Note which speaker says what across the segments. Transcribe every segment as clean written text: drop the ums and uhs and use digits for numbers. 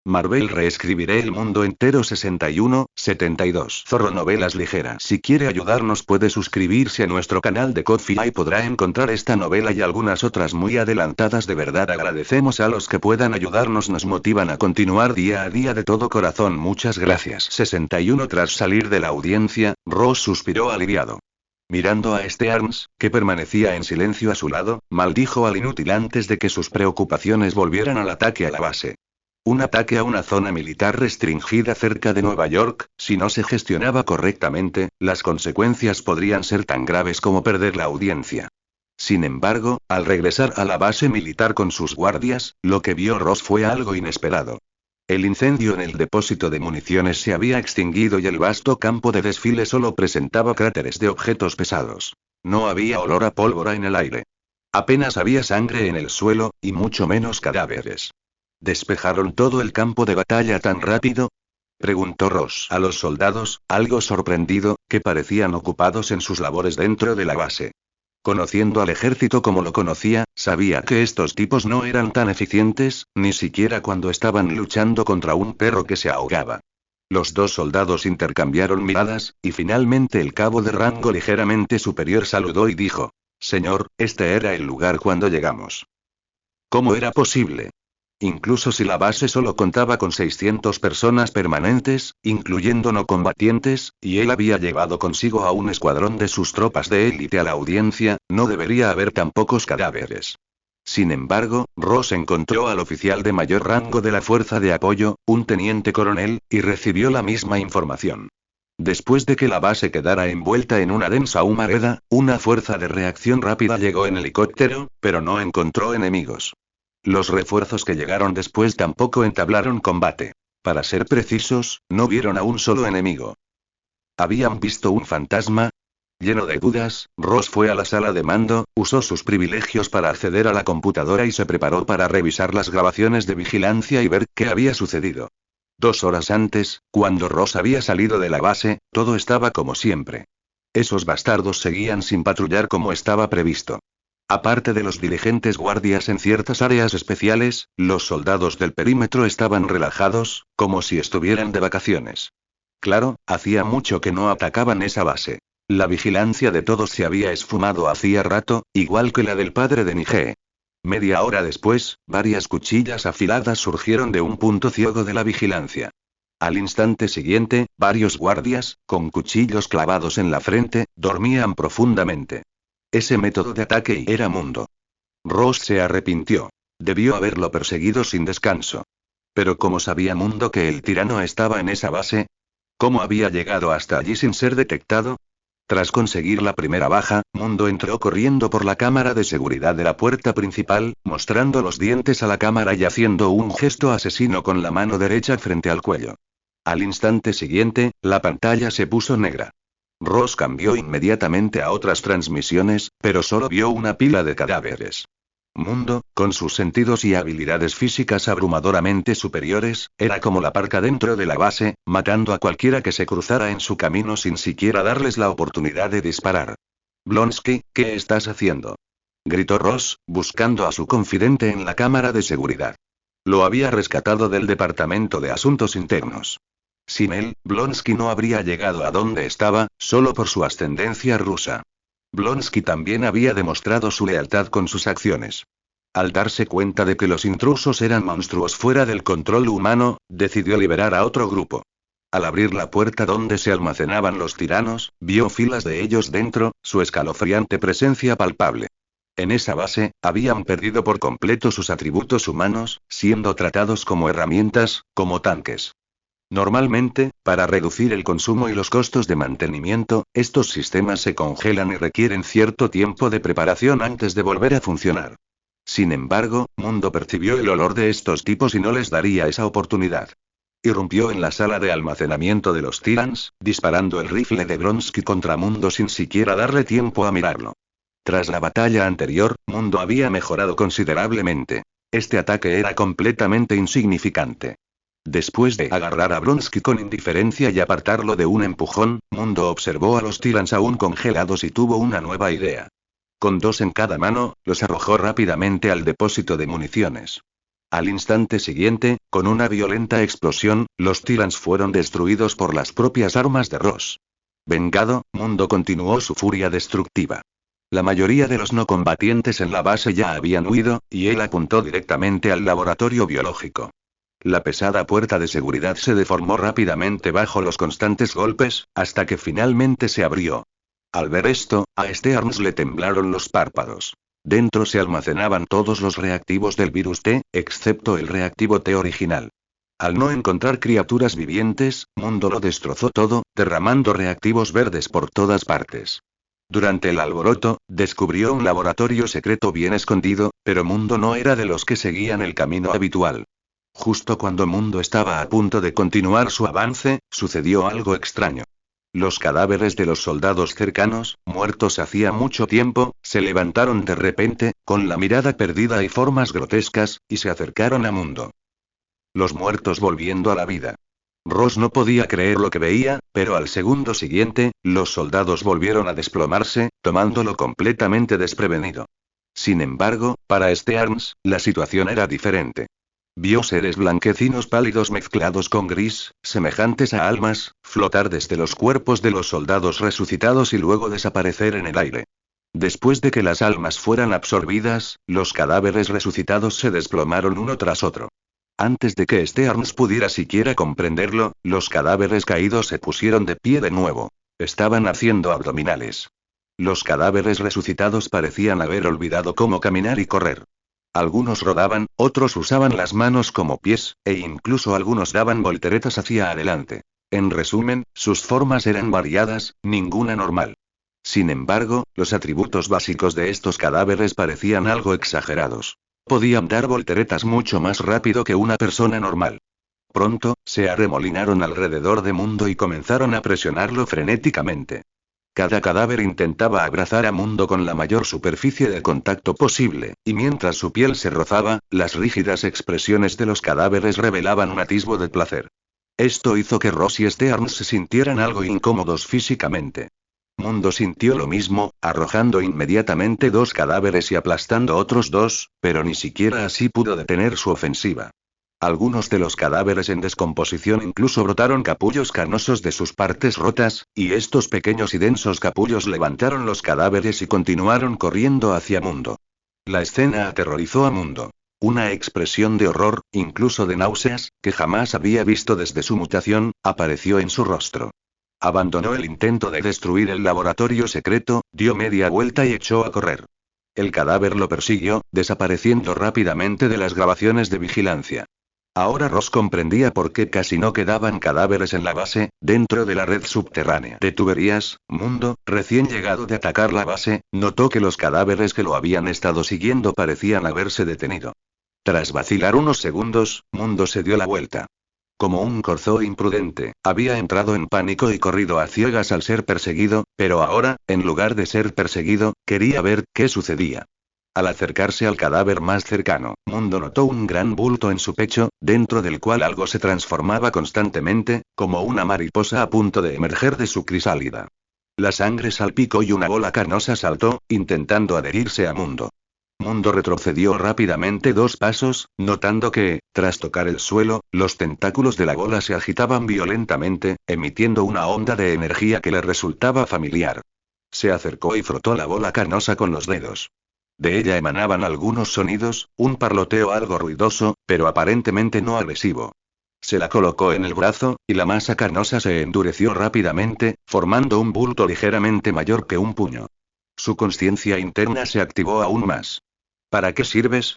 Speaker 1: Marvel reescribiré el mundo entero 61-72. Zorro Novelas Ligeras. Si quiere ayudarnos puede suscribirse a nuestro canal de Ko-fi y podrá encontrar esta novela y algunas otras muy adelantadas. De verdad agradecemos a los que puedan ayudarnos, nos motivan a continuar día a día de todo corazón. Muchas gracias. 61. Tras salir de la audiencia, Ross suspiró aliviado. Mirando a Stearns, que permanecía en silencio a su lado, maldijo al inútil antes de que sus preocupaciones volvieran al ataque a la base. Un ataque a una zona militar restringida cerca de Nueva York, si no se gestionaba correctamente, las consecuencias podrían ser tan graves como perder la audiencia. Sin embargo, al regresar a la base militar con sus guardias, lo que vio Ross fue algo inesperado. El incendio en el depósito de municiones se había extinguido y el vasto campo de desfile solo presentaba cráteres de objetos pesados. No había olor a pólvora en el aire. Apenas había sangre en el suelo, y mucho menos cadáveres. ¿Despejaron todo el campo de batalla tan rápido?, preguntó Ross a los soldados, algo sorprendido, que parecían ocupados en sus labores dentro de la base. Conociendo al ejército como lo conocía, sabía que estos tipos no eran tan eficientes, ni siquiera cuando estaban luchando contra un perro que se ahogaba. Los dos soldados intercambiaron miradas, y finalmente el cabo de rango ligeramente superior saludó y dijo: «Señor, este era el lugar cuando llegamos». ¿Cómo era posible? Incluso si la base solo contaba con 600 personas permanentes, incluyendo no combatientes, y él había llevado consigo a un escuadrón de sus tropas de élite a la audiencia, no debería haber tan pocos cadáveres. Sin embargo, Ross encontró al oficial de mayor rango de la fuerza de apoyo, un teniente coronel, y recibió la misma información. Después de que la base quedara envuelta en una densa humareda, una fuerza de reacción rápida llegó en helicóptero, pero no encontró enemigos. Los refuerzos que llegaron después tampoco entablaron combate. Para ser precisos, no vieron a un solo enemigo. ¿Habían visto un fantasma? Lleno de dudas, Ross fue a la sala de mando, usó sus privilegios para acceder a la computadora y se preparó para revisar las grabaciones de vigilancia y ver qué había sucedido. 2 horas antes, cuando Ross había salido de la base, todo estaba como siempre. Esos bastardos seguían sin patrullar como estaba previsto. Aparte de los diligentes guardias en ciertas áreas especiales, los soldados del perímetro estaban relajados, como si estuvieran de vacaciones. Claro, hacía mucho que no atacaban esa base. La vigilancia de todos se había esfumado hacía rato, igual que la del padre de Nige. Media hora después, varias cuchillas afiladas surgieron de un punto ciego de la vigilancia. Al instante siguiente, varios guardias, con cuchillos clavados en la frente, dormían profundamente. Ese método de ataque era mundo. Ross se arrepintió. Debió haberlo perseguido sin descanso. Pero ¿cómo sabía Mundo que el tirano estaba en esa base? ¿Cómo había llegado hasta allí sin ser detectado? Tras conseguir la primera baja, Mundo entró corriendo por la cámara de seguridad de la puerta principal, mostrando los dientes a la cámara y haciendo un gesto asesino con la mano derecha frente al cuello. Al instante siguiente, la pantalla se puso negra. Ross cambió inmediatamente a otras transmisiones, pero solo vio una pila de cadáveres. Mundo, con sus sentidos y habilidades físicas abrumadoramente superiores, era como la parca dentro de la base, matando a cualquiera que se cruzara en su camino sin siquiera darles la oportunidad de disparar. «Blonsky, ¿qué estás haciendo?», gritó Ross, buscando a su confidente en la cámara de seguridad. Lo había rescatado del Departamento de Asuntos Internos. Sin él, Blonsky no habría llegado a donde estaba, solo por su ascendencia rusa. Blonsky también había demostrado su lealtad con sus acciones. Al darse cuenta de que los intrusos eran monstruos fuera del control humano, decidió liberar a otro grupo. Al abrir la puerta donde se almacenaban los tiranos, vio filas de ellos dentro, su escalofriante presencia palpable. En esa base, habían perdido por completo sus atributos humanos, siendo tratados como herramientas, como tanques. Normalmente, para reducir el consumo y los costos de mantenimiento, estos sistemas se congelan y requieren cierto tiempo de preparación antes de volver a funcionar. Sin embargo, Mundo percibió el olor de estos tipos y no les daría esa oportunidad. Irrumpió en la sala de almacenamiento de los Tyrants, disparando el rifle de Blonsky contra Mundo sin siquiera darle tiempo a mirarlo. Tras la batalla anterior, Mundo había mejorado considerablemente. Este ataque era completamente insignificante. Después de agarrar a Blonsky con indiferencia y apartarlo de un empujón, Mundo observó a los Tyrants aún congelados y tuvo una nueva idea. Con 2 en cada mano, los arrojó rápidamente al depósito de municiones. Al instante siguiente, con una violenta explosión, los Tyrants fueron destruidos por las propias armas de Ross. Vengado, Mundo continuó su furia destructiva. La mayoría de los no combatientes en la base ya habían huido, y él apuntó directamente al laboratorio biológico. La pesada puerta de seguridad se deformó rápidamente bajo los constantes golpes, hasta que finalmente se abrió. Al ver esto, a Stearns le temblaron los párpados. Dentro se almacenaban todos los reactivos del virus T, excepto el reactivo T original. Al no encontrar criaturas vivientes, Mundo lo destrozó todo, derramando reactivos verdes por todas partes. Durante el alboroto, descubrió un laboratorio secreto bien escondido, pero Mundo no era de los que seguían el camino habitual. Justo cuando Mundo estaba a punto de continuar su avance, sucedió algo extraño. Los cadáveres de los soldados cercanos, muertos hacía mucho tiempo, se levantaron de repente, con la mirada perdida y formas grotescas, y se acercaron a Mundo. Los muertos volviendo a la vida. Ross no podía creer lo que veía, pero al segundo siguiente, los soldados volvieron a desplomarse, tomándolo completamente desprevenido. Sin embargo, para Stearns, la situación era diferente. Vio seres blanquecinos pálidos mezclados con gris, semejantes a almas, flotar desde los cuerpos de los soldados resucitados y luego desaparecer en el aire. Después de que las almas fueran absorbidas, los cadáveres resucitados se desplomaron uno tras otro. Antes de que Stearns pudiera siquiera comprenderlo, los cadáveres caídos se pusieron de pie de nuevo. Estaban haciendo abdominales. Los cadáveres resucitados parecían haber olvidado cómo caminar y correr. Algunos rodaban, otros usaban las manos como pies, e incluso algunos daban volteretas hacia adelante. En resumen, sus formas eran variadas, ninguna normal. Sin embargo, los atributos básicos de estos cadáveres parecían algo exagerados. Podían dar volteretas mucho más rápido que una persona normal. Pronto, se arremolinaron alrededor de Mundo y comenzaron a presionarlo frenéticamente. Cada cadáver intentaba abrazar a Mundo con la mayor superficie de contacto posible, y mientras su piel se rozaba, las rígidas expresiones de los cadáveres revelaban un atisbo de placer. Esto hizo que Ross y Stearns se sintieran algo incómodos físicamente. Mundo sintió lo mismo, arrojando inmediatamente 2 cadáveres y aplastando otros 2, pero ni siquiera así pudo detener su ofensiva. Algunos de los cadáveres en descomposición incluso brotaron capullos canosos de sus partes rotas, y estos pequeños y densos capullos levantaron los cadáveres y continuaron corriendo hacia Mundo. La escena aterrorizó a Mundo. Una expresión de horror, incluso de náuseas, que jamás había visto desde su mutación, apareció en su rostro. Abandonó el intento de destruir el laboratorio secreto, dio media vuelta y echó a correr. El cadáver lo persiguió, desapareciendo rápidamente de las grabaciones de vigilancia. Ahora Ross comprendía por qué casi no quedaban cadáveres en la base, dentro de la red subterránea de tuberías. Mundo, recién llegado de atacar la base, notó que los cadáveres que lo habían estado siguiendo parecían haberse detenido. Tras vacilar unos segundos, Mundo se dio la vuelta. Como un corzo imprudente, había entrado en pánico y corrido a ciegas al ser perseguido, pero ahora, en lugar de ser perseguido, quería ver qué sucedía. Al acercarse al cadáver más cercano, Mundo notó un gran bulto en su pecho, dentro del cual algo se transformaba constantemente, como una mariposa a punto de emerger de su crisálida. La sangre salpicó y una bola canosa saltó, intentando adherirse a Mundo. Mundo retrocedió rápidamente 2 pasos, notando que, tras tocar el suelo, los tentáculos de la bola se agitaban violentamente, emitiendo una onda de energía que le resultaba familiar. Se acercó y frotó la bola canosa con los dedos. De ella emanaban algunos sonidos, un parloteo algo ruidoso, pero aparentemente no agresivo. Se la colocó en el brazo, y la masa canosa se endureció rápidamente, formando un bulto ligeramente mayor que un puño. Su conciencia interna se activó aún más. ¿Para qué sirves?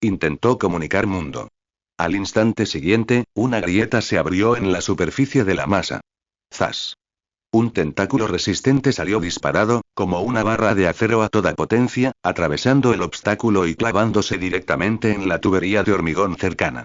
Speaker 1: Intentó comunicar Mundo. Al instante siguiente, una grieta se abrió en la superficie de la masa. ¡Zas! Un tentáculo resistente salió disparado, como una barra de acero a toda potencia, atravesando el obstáculo y clavándose directamente en la tubería de hormigón cercana.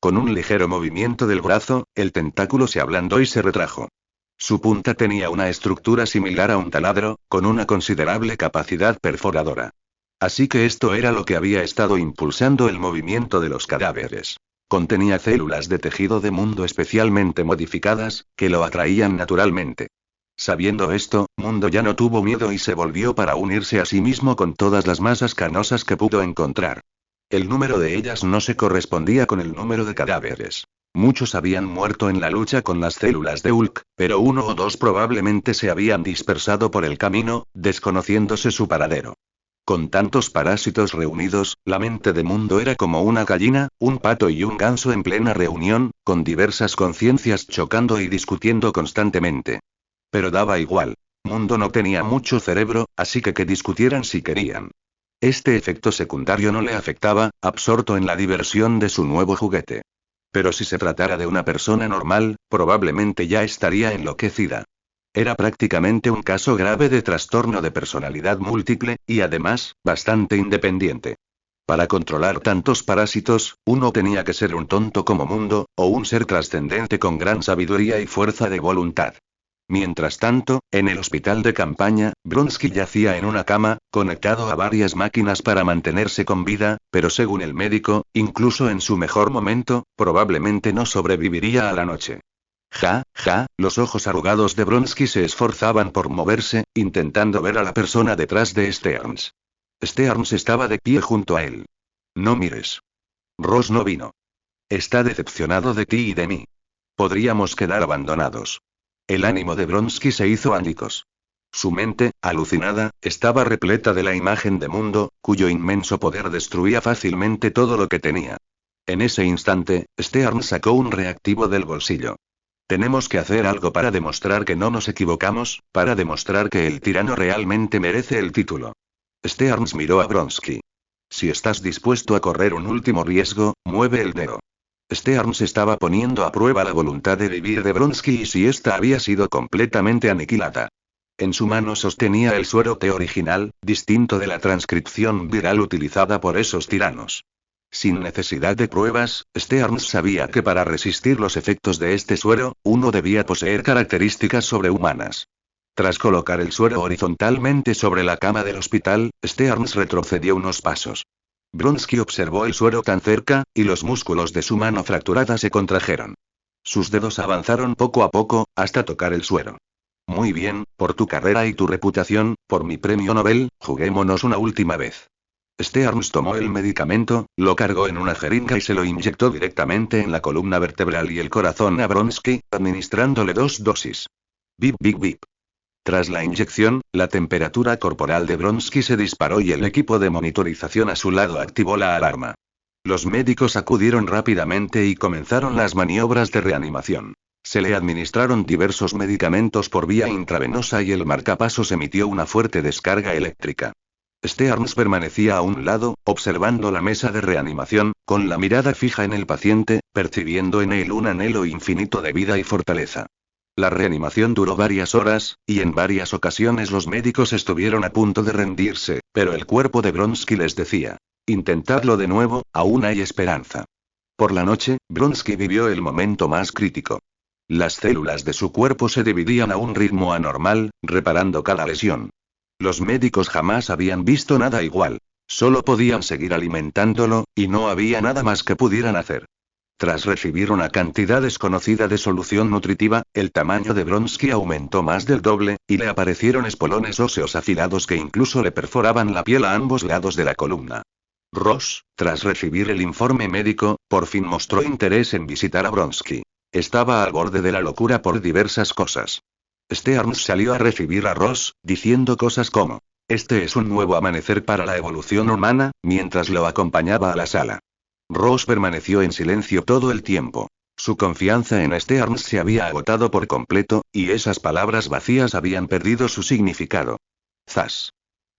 Speaker 1: Con un ligero movimiento del brazo, el tentáculo se ablandó y se retrajo. Su punta tenía una estructura similar a un taladro, con una considerable capacidad perforadora. Así que esto era lo que había estado impulsando el movimiento de los cadáveres. Contenía células de tejido de Mundo especialmente modificadas, que lo atraían naturalmente. Sabiendo esto, Mundo ya no tuvo miedo y se volvió para unirse a sí mismo con todas las masas canosas que pudo encontrar. El número de ellas no se correspondía con el número de cadáveres. Muchos habían muerto en la lucha con las células de Hulk, pero uno o dos probablemente se habían dispersado por el camino, desconociéndose su paradero. Con tantos parásitos reunidos, la mente de Mundo era como una gallina, un pato y un ganso en plena reunión, con diversas conciencias chocando y discutiendo constantemente. Pero daba igual. Mundo no tenía mucho cerebro, así que discutieran si querían. Este efecto secundario no le afectaba, absorto en la diversión de su nuevo juguete. Pero si se tratara de una persona normal, probablemente ya estaría enloquecida. Era prácticamente un caso grave de trastorno de personalidad múltiple, y además, bastante independiente. Para controlar tantos parásitos, uno tenía que ser un tonto como Mundo, o un ser trascendente con gran sabiduría y fuerza de voluntad. Mientras tanto, en el hospital de campaña, Bronsky yacía en una cama, conectado a varias máquinas para mantenerse con vida, pero según el médico, incluso en su mejor momento, probablemente no sobreviviría a la noche. Los ojos arrugados de Bronsky se esforzaban por moverse, intentando ver a la persona detrás de Stearns. Stearns estaba de pie junto a él. No mires. Ross no vino. Está decepcionado de ti y de mí. Podríamos quedar abandonados. El ánimo de Bronsky se hizo añicos. Su mente, alucinada, estaba repleta de la imagen de Mundo, cuyo inmenso poder destruía fácilmente todo lo que tenía. En ese instante, Stearns sacó un reactivo del bolsillo. Tenemos que hacer algo para demostrar que no nos equivocamos, para demostrar que el tirano realmente merece el título. Stearns miró a Bronsky. Si estás dispuesto a correr un último riesgo, mueve el dedo. Stearns estaba poniendo a prueba la voluntad de vivir de Bronsky y si ésta había sido completamente aniquilada. En su mano sostenía el suero T original, distinto de la transcripción viral utilizada por esos tiranos. Sin necesidad de pruebas, Stearns sabía que para resistir los efectos de este suero, uno debía poseer características sobrehumanas. Tras colocar el suero horizontalmente sobre la cama del hospital, Stearns retrocedió unos pasos. Bronsky observó el suero tan cerca, y los músculos de su mano fracturada se contrajeron. Sus dedos avanzaron poco a poco, hasta tocar el suero. Muy bien, por tu carrera y tu reputación, por mi premio Nobel, juguémonos una última vez. Stearns tomó el medicamento, lo cargó en una jeringa y se lo inyectó directamente en la columna vertebral y el corazón a Bronsky, administrándole 2 dosis. Bip bip bip. Tras la inyección, la temperatura corporal de Bronsky se disparó y el equipo de monitorización a su lado activó la alarma. Los médicos acudieron rápidamente y comenzaron las maniobras de reanimación. Se le administraron diversos medicamentos por vía intravenosa y el marcapasos emitió una fuerte descarga eléctrica. Stearns permanecía a un lado, observando la mesa de reanimación, con la mirada fija en el paciente, percibiendo en él un anhelo infinito de vida y fortaleza. La reanimación duró varias horas, y en varias ocasiones los médicos estuvieron a punto de rendirse, pero el cuerpo de Bronsky les decía: intentadlo de nuevo, aún hay esperanza. Por la noche, Bronsky vivió el momento más crítico. Las células de su cuerpo se dividían a un ritmo anormal, reparando cada lesión. Los médicos jamás habían visto nada igual. Solo podían seguir alimentándolo, y no había nada más que pudieran hacer. Tras recibir una cantidad desconocida de solución nutritiva, el tamaño de Bronsky aumentó más del doble, y le aparecieron espolones óseos afilados que incluso le perforaban la piel a ambos lados de la columna. Ross, tras recibir el informe médico, por fin mostró interés en visitar a Bronsky. Estaba al borde de la locura por diversas cosas. Stearns salió a recibir a Ross, diciendo cosas como: este es un nuevo amanecer para la evolución humana, mientras lo acompañaba a la sala. Ross permaneció en silencio todo el tiempo. Su confianza en Stearns se había agotado por completo, y esas palabras vacías habían perdido su significado. ¡Zas!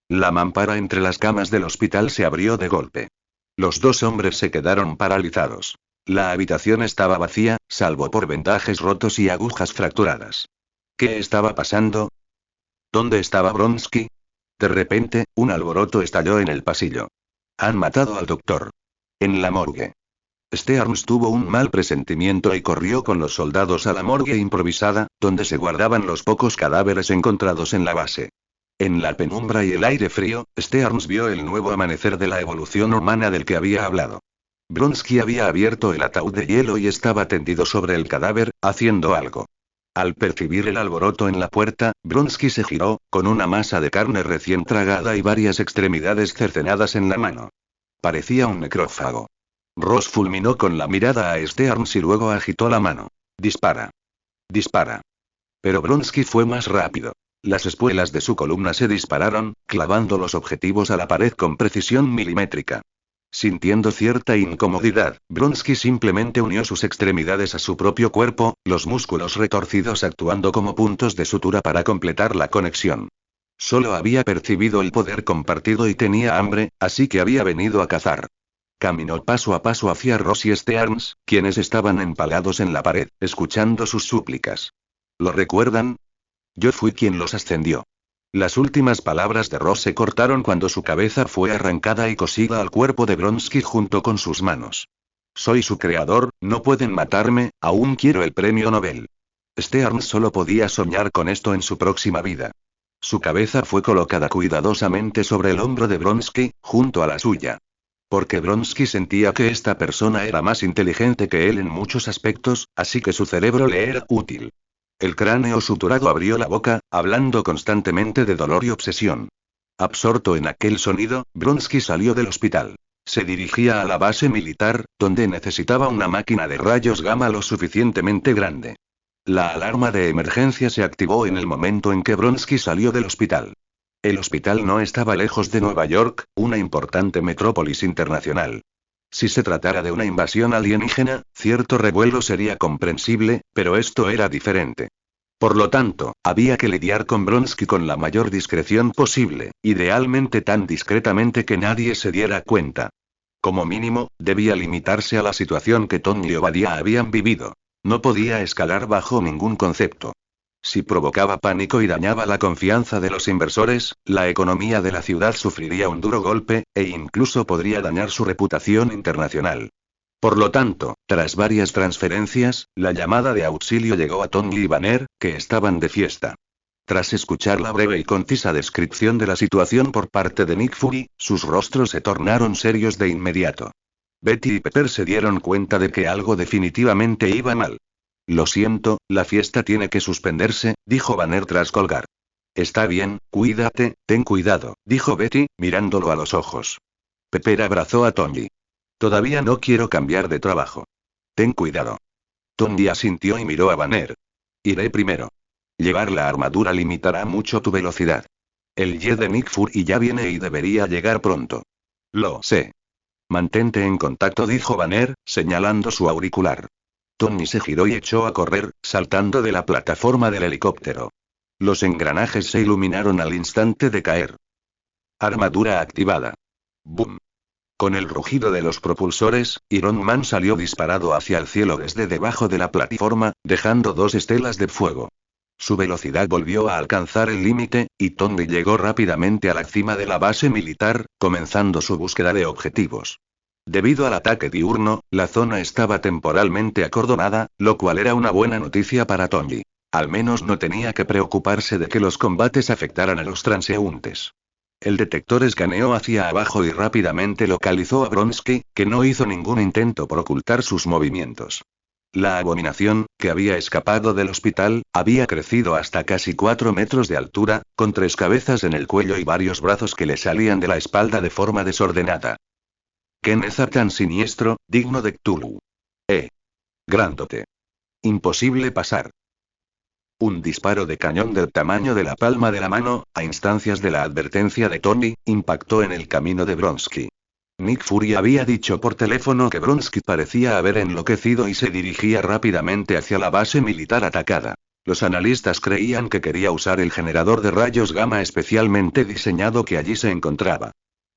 Speaker 1: La mampara entre las camas del hospital se abrió de golpe. Los dos hombres se quedaron paralizados. La habitación estaba vacía, salvo por vendajes rotos y agujas fracturadas. ¿Qué estaba pasando? ¿Dónde estaba Bronsky? De repente, un alboroto estalló en el pasillo. Han matado al doctor. En la morgue. Stearns tuvo un mal presentimiento y corrió con los soldados a la morgue improvisada, donde se guardaban los pocos cadáveres encontrados en la base. En la penumbra y el aire frío, Stearns vio el nuevo amanecer de la evolución humana del que había hablado. Bronsky había abierto el ataúd de hielo y estaba tendido sobre el cadáver, haciendo algo. Al percibir el alboroto en la puerta, Bronsky se giró, con una masa de carne recién tragada y varias extremidades cercenadas en la mano. Parecía un necrófago. Ross fulminó con la mirada a Stearns y luego agitó la mano. Dispara. Dispara. Pero Bronsky fue más rápido. Las espuelas de su columna se dispararon, clavando los objetivos a la pared con precisión milimétrica. Sintiendo cierta incomodidad, Bronsky simplemente unió sus extremidades a su propio cuerpo, los músculos retorcidos actuando como puntos de sutura para completar la conexión. Solo había percibido el poder compartido y tenía hambre, así que había venido a cazar. Caminó paso a paso hacia Ross y Stearns, quienes estaban empalados en la pared, escuchando sus súplicas. ¿Lo recuerdan? Yo fui quien los ascendió. Las últimas palabras de Ross se cortaron cuando su cabeza fue arrancada y cosida al cuerpo de Bronsky junto con sus manos. Soy su creador, no pueden matarme, aún quiero el premio Nobel. Stearns solo podía soñar con esto en su próxima vida. Su cabeza fue colocada cuidadosamente sobre el hombro de Bronsky, junto a la suya. Porque Bronsky sentía que esta persona era más inteligente que él en muchos aspectos, así que su cerebro le era útil. El cráneo suturado abrió la boca, hablando constantemente de dolor y obsesión. Absorto en aquel sonido, Bronsky salió del hospital. Se dirigía a la base militar, donde necesitaba una máquina de rayos gamma lo suficientemente grande. La alarma de emergencia se activó en el momento en que Bronsky salió del hospital. El hospital no estaba lejos de Nueva York, una importante metrópolis internacional. Si se tratara de una invasión alienígena, cierto revuelo sería comprensible, pero esto era diferente. Por lo tanto, había que lidiar con Bronsky con la mayor discreción posible, idealmente tan discretamente que nadie se diera cuenta. Como mínimo, debía limitarse a la situación que Tom y Obadiah habían vivido. No podía escalar bajo ningún concepto. Si provocaba pánico y dañaba la confianza de los inversores, la economía de la ciudad sufriría un duro golpe, e incluso podría dañar su reputación internacional. Por lo tanto, tras varias transferencias, la llamada de auxilio llegó a Tom y Banner, que estaban de fiesta. Tras escuchar la breve y concisa descripción de la situación por parte de Nick Fury, sus rostros se tornaron serios de inmediato. Betty y Pepper se dieron cuenta de que algo definitivamente iba mal. Lo siento, la fiesta tiene que suspenderse, dijo Banner tras colgar. Está bien, cuídate, ten cuidado, dijo Betty, mirándolo a los ojos. Pepper abrazó a Tony. Todavía no quiero cambiar de trabajo. Ten cuidado. Tony asintió y miró a Banner. Iré primero. Llevar la armadura limitará mucho tu velocidad. El jet de Nick Fury ya viene y debería llegar pronto. Lo sé. Mantente en contacto, dijo Banner, señalando su auricular. Tony se giró y echó a correr, saltando de la plataforma del helicóptero. Los engranajes se iluminaron al instante de caer. Armadura activada. ¡Boom! Con el rugido de los propulsores, Iron Man salió disparado hacia el cielo desde debajo de la plataforma, dejando 2 estelas de fuego. Su velocidad volvió a alcanzar el límite, y Tony llegó rápidamente a la cima de la base militar, comenzando su búsqueda de objetivos. Debido al ataque diurno, la zona estaba temporalmente acordonada, lo cual era una buena noticia para Tony. Al menos no tenía que preocuparse de que los combates afectaran a los transeúntes. El detector escaneó hacia abajo y rápidamente localizó a Bronsky, que no hizo ningún intento por ocultar sus movimientos. La abominación, que había escapado del hospital, había crecido hasta casi 4 metros de altura, con 3 cabezas en el cuello y varios brazos que le salían de la espalda de forma desordenada. ¡Qué Neza tan siniestro, digno de Cthulhu! Grandote. Imposible pasar. Un disparo de cañón del tamaño de la palma de la mano, a instancias de la advertencia de Tony, impactó en el camino de Bronsky. Nick Fury había dicho por teléfono que Bronsky parecía haber enloquecido y se dirigía rápidamente hacia la base militar atacada. Los analistas creían que quería usar el generador de rayos gamma especialmente diseñado que allí se encontraba.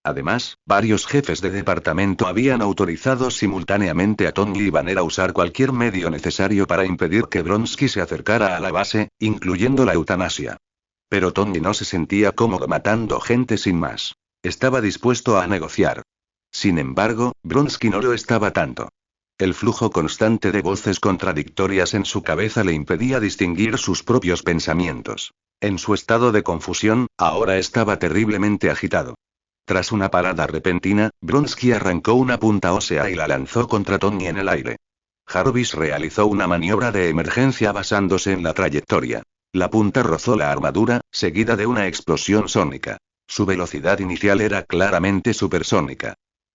Speaker 1: Además, varios jefes de departamento habían autorizado simultáneamente a Tony y Banner a usar cualquier medio necesario para impedir que Bronsky se acercara a la base, incluyendo la eutanasia. Pero Tony no se sentía cómodo matando gente sin más. Estaba dispuesto a negociar. Sin embargo, Bronsky no lo estaba tanto. El flujo constante de voces contradictorias en su cabeza le impedía distinguir sus propios pensamientos. En su estado de confusión, ahora estaba terriblemente agitado. Tras una parada repentina, Bronsky arrancó una punta ósea y la lanzó contra Tony en el aire. Jarvis realizó una maniobra de emergencia basándose en la trayectoria. La punta rozó la armadura, seguida de una explosión sónica. Su velocidad inicial era claramente supersónica.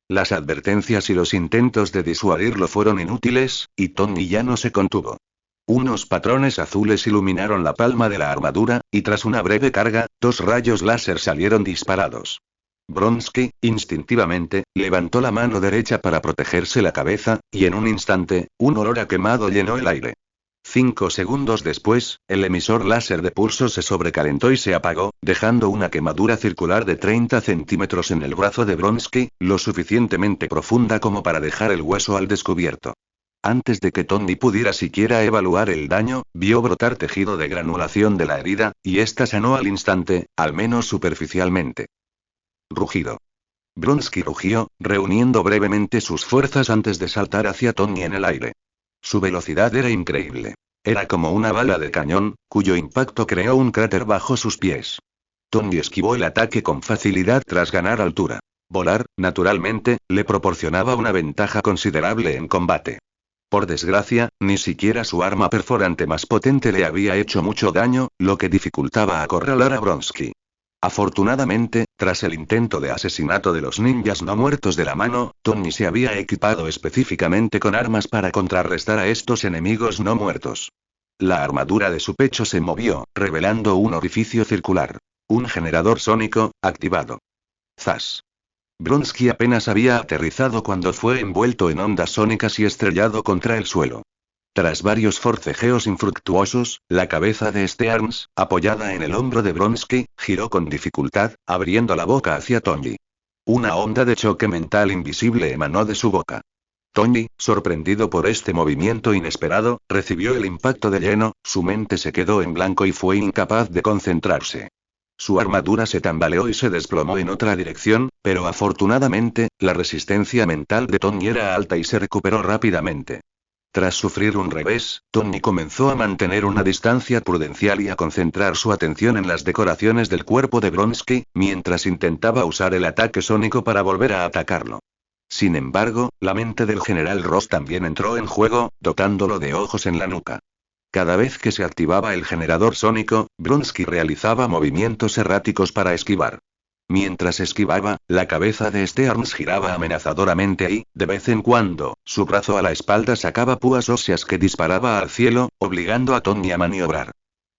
Speaker 1: Las advertencias y los intentos de disuadirlo fueron inútiles, y Tony ya no se contuvo. Unos patrones azules iluminaron la palma de la armadura, y tras una breve carga, 2 rayos láser salieron disparados. Bronsky, instintivamente, levantó la mano derecha para protegerse la cabeza, y en un instante, un olor a quemado llenó el aire. 5 segundos después, el emisor láser de pulso se sobrecalentó y se apagó, dejando una quemadura circular de 30 centímetros en el brazo de Bronsky, lo suficientemente profunda como para dejar el hueso al descubierto. Antes de que Tony pudiera siquiera evaluar el daño, vio brotar tejido de granulación de la herida, y ésta sanó al instante, al menos superficialmente. Rugido. Bronsky rugió, reuniendo brevemente sus fuerzas antes de saltar hacia Tony en el aire. Su velocidad era increíble. Era como una bala de cañón, cuyo impacto creó un cráter bajo sus pies. Tony esquivó el ataque con facilidad tras ganar altura. Volar, naturalmente, le proporcionaba una ventaja considerable en combate. Por desgracia, ni siquiera su arma perforante más potente le había hecho mucho daño, lo que dificultaba acorralar a Bronsky. Afortunadamente, tras el intento de asesinato de los ninjas no muertos de la mano, Tony se había equipado específicamente con armas para contrarrestar a estos enemigos no muertos. La armadura de su pecho se movió, revelando un orificio circular. Un generador sónico, activado. ¡Zas! Bronsky apenas había aterrizado cuando fue envuelto en ondas sónicas y estrellado contra el suelo. Tras varios forcejeos infructuosos, la cabeza de Stearns, apoyada en el hombro de Bronsky, giró con dificultad, abriendo la boca hacia Tony. Una onda de choque mental invisible emanó de su boca. Tony, sorprendido por este movimiento inesperado, recibió el impacto de lleno, su mente se quedó en blanco y fue incapaz de concentrarse. Su armadura se tambaleó y se desplomó en otra dirección, pero afortunadamente, la resistencia mental de Tony era alta y se recuperó rápidamente. Tras sufrir un revés, Tony comenzó a mantener una distancia prudencial y a concentrar su atención en las decoraciones del cuerpo de Bronsky, mientras intentaba usar el ataque sónico para volver a atacarlo. Sin embargo, la mente del general Ross también entró en juego, dotándolo de ojos en la nuca. Cada vez que se activaba el generador sónico, Bronsky realizaba movimientos erráticos para esquivar. Mientras esquivaba, la cabeza de Stearns giraba amenazadoramente y, de vez en cuando, su brazo a la espalda sacaba púas óseas que disparaba al cielo, obligando a Tony a maniobrar.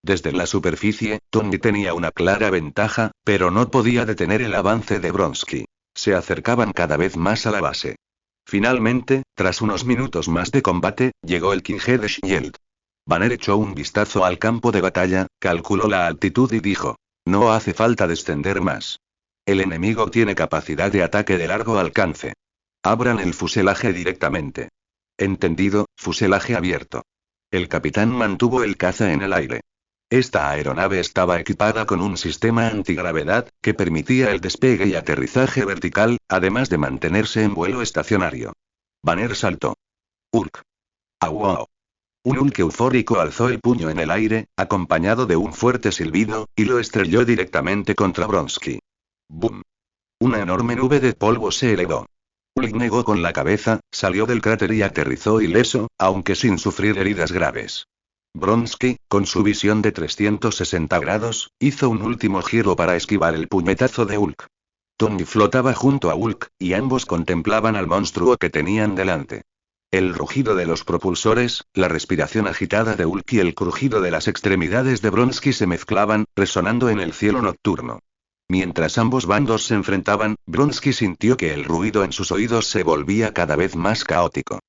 Speaker 1: Desde la superficie, Tony tenía una clara ventaja, pero no podía detener el avance de Bronsky. Se acercaban cada vez más a la base. Finalmente, tras unos minutos más de combate, llegó el King de Shield. Banner echó un vistazo al campo de batalla, calculó la altitud y dijo: no hace falta descender más. El enemigo tiene capacidad de ataque de largo alcance. Abran el fuselaje directamente. Entendido, fuselaje abierto. El capitán mantuvo el caza en el aire. Esta aeronave estaba equipada con un sistema antigravedad, que permitía el despegue y aterrizaje vertical, además de mantenerse en vuelo estacionario. Banner saltó. Hulk. ¡Au! Un Hulk eufórico alzó el puño en el aire, acompañado de un fuerte silbido, y lo estrelló directamente contra Bronsky. ¡Bum! Una enorme nube de polvo se elevó. Hulk negó con la cabeza, salió del cráter y aterrizó ileso, aunque sin sufrir heridas graves. Bronsky, con su visión de 360 grados, hizo un último giro para esquivar el puñetazo de Hulk. Tony flotaba junto a Hulk, y ambos contemplaban al monstruo que tenían delante. El rugido de los propulsores, la respiración agitada de Hulk y el crujido de las extremidades de Bronsky se mezclaban, resonando en el cielo nocturno. Mientras ambos bandos se enfrentaban, Bronsky sintió que el ruido en sus oídos se volvía cada vez más caótico.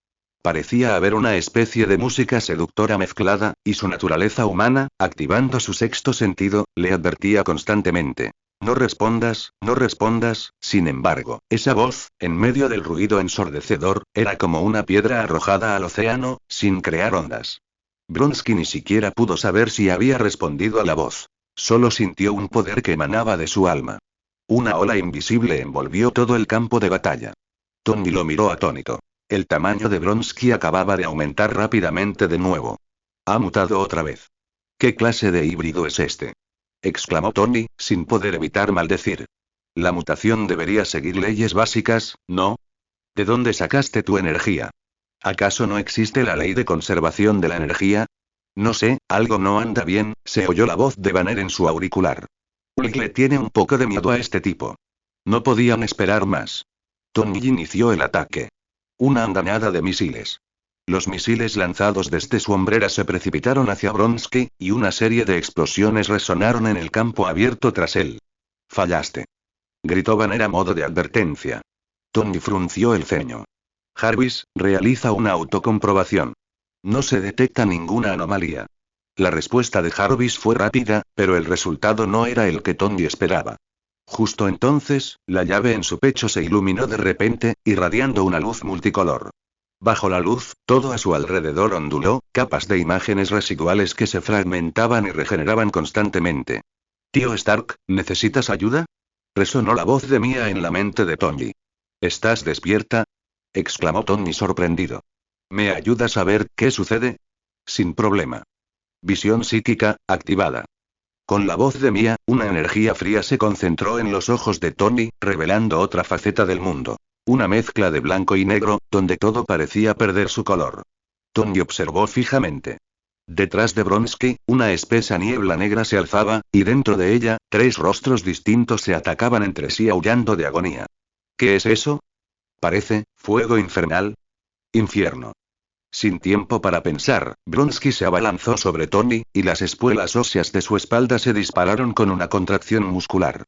Speaker 1: Parecía haber una especie de música seductora mezclada, y su naturaleza humana, activando su sexto sentido, le advertía constantemente: no respondas, no respondas. Sin embargo, esa voz, en medio del ruido ensordecedor, era como una piedra arrojada al océano, sin crear ondas. Bronsky ni siquiera pudo saber si había respondido a la voz. Solo sintió un poder que emanaba de su alma. Una ola invisible envolvió todo el campo de batalla. Tony lo miró atónito. El tamaño de Bronsky acababa de aumentar rápidamente de nuevo. Ha mutado otra vez. ¿Qué clase de híbrido es este?, exclamó Tony, sin poder evitar maldecir. La mutación debería seguir leyes básicas, ¿no? ¿De dónde sacaste tu energía? ¿Acaso no existe la ley de conservación de la energía? No sé, algo no anda bien, se oyó la voz de Banner en su auricular. Hulk le tiene un poco de miedo a este tipo. No podían esperar más. Tony inició el ataque. Una andanada de misiles. Los misiles lanzados desde su hombrera se precipitaron hacia Bronsky, y una serie de explosiones resonaron en el campo abierto tras él. «Fallaste», gritó Banner a modo de advertencia. Tony frunció el ceño. «Jarvis, realiza una autocomprobación. No se detecta ninguna anomalía». La respuesta de Jarvis fue rápida, pero el resultado no era el que Tony esperaba. Justo entonces, la llave en su pecho se iluminó de repente, irradiando una luz multicolor. Bajo la luz, todo a su alrededor onduló, capas de imágenes residuales que se fragmentaban y regeneraban constantemente. «Tío Stark, ¿necesitas ayuda?», resonó la voz de Mia en la mente de Tony. «¿Estás despierta?», exclamó Tony sorprendido. «¿Me ayudas a ver qué sucede?». «Sin problema». Visión psíquica, activada. Con la voz de Mia, una energía fría se concentró en los ojos de Tony, revelando otra faceta del mundo. Una mezcla de blanco y negro, donde todo parecía perder su color. Tony observó fijamente. Detrás de Bronsky, una espesa niebla negra se alzaba, y dentro de ella, 3 rostros distintos se atacaban entre sí aullando de agonía. ¿Qué es eso? Parece, fuego infernal. Infierno. Sin tiempo para pensar, Bronsky se abalanzó sobre Tony, y las espuelas óseas de su espalda se dispararon con una contracción muscular.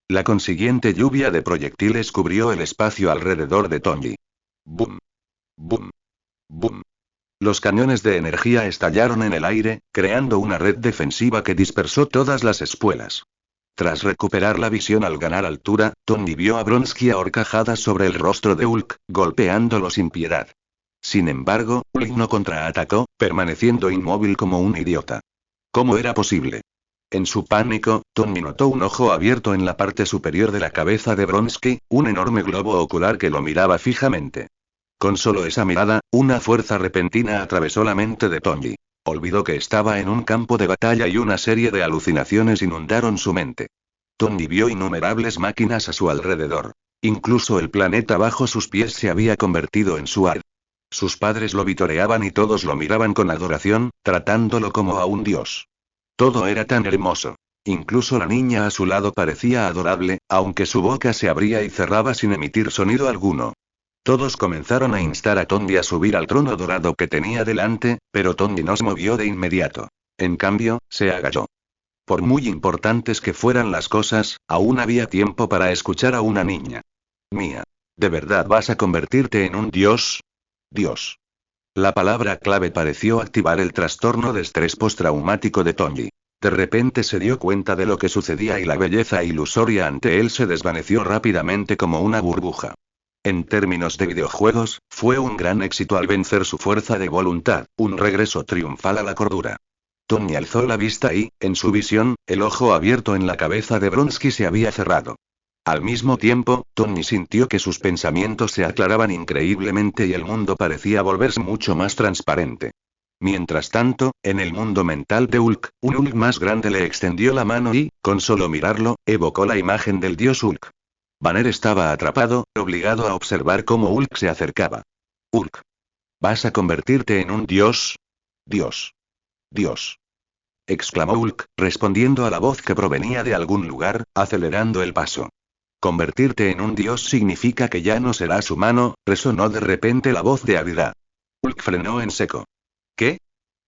Speaker 1: La consiguiente lluvia de proyectiles cubrió el espacio alrededor de Tony. ¡Bum! ¡Bum! ¡Bum! Los cañones de energía estallaron en el aire, creando una red defensiva que dispersó todas las espuelas. Tras recuperar la visión al ganar altura, Tony vio a Bronsky a horcajadas sobre el rostro de Hulk, golpeándolo sin piedad. Sin embargo, Hulk no contraatacó, permaneciendo inmóvil como un idiota. ¿Cómo era posible? En su pánico, Tony notó un ojo abierto en la parte superior de la cabeza de Bronsky, un enorme globo ocular que lo miraba fijamente. Con solo esa mirada, una fuerza repentina atravesó la mente de Tony. Olvidó que estaba en un campo de batalla y una serie de alucinaciones inundaron su mente. Tony vio innumerables máquinas a su alrededor. Incluso el planeta bajo sus pies se había convertido en su ar. Sus padres lo vitoreaban y todos lo miraban con adoración, tratándolo como a un dios. Todo era tan hermoso. Incluso la niña a su lado parecía adorable, aunque su boca se abría y cerraba sin emitir sonido alguno. Todos comenzaron a instar a Tony a subir al trono dorado que tenía delante, pero Tony no se movió de inmediato. En cambio, se agachó. Por muy importantes que fueran las cosas, aún había tiempo para escuchar a una niña. Mia. ¿De verdad vas a convertirte en un dios? Dios. La palabra clave pareció activar el trastorno de estrés postraumático de Tony. De repente se dio cuenta de lo que sucedía y la belleza ilusoria ante él se desvaneció rápidamente como una burbuja. En términos de videojuegos, fue un gran éxito al vencer su fuerza de voluntad, un regreso triunfal a la cordura. Tony alzó la vista y, en su visión, el ojo abierto en la cabeza de Bronsky se había cerrado. Al mismo tiempo, Tony sintió que sus pensamientos se aclaraban increíblemente y el mundo parecía volverse mucho más transparente. Mientras tanto, en el mundo mental de Hulk, un Hulk más grande le extendió la mano y, con solo mirarlo, evocó la imagen del dios Hulk. Banner estaba atrapado, obligado a observar cómo Hulk se acercaba. Hulk. ¿Vas a convertirte en un dios? Dios. Dios. Exclamó Hulk, respondiendo a la voz que provenía de algún lugar, acelerando el paso. Convertirte en un dios significa que ya no serás humano, resonó de repente la voz de Abida. Hulk frenó en seco. ¿Qué?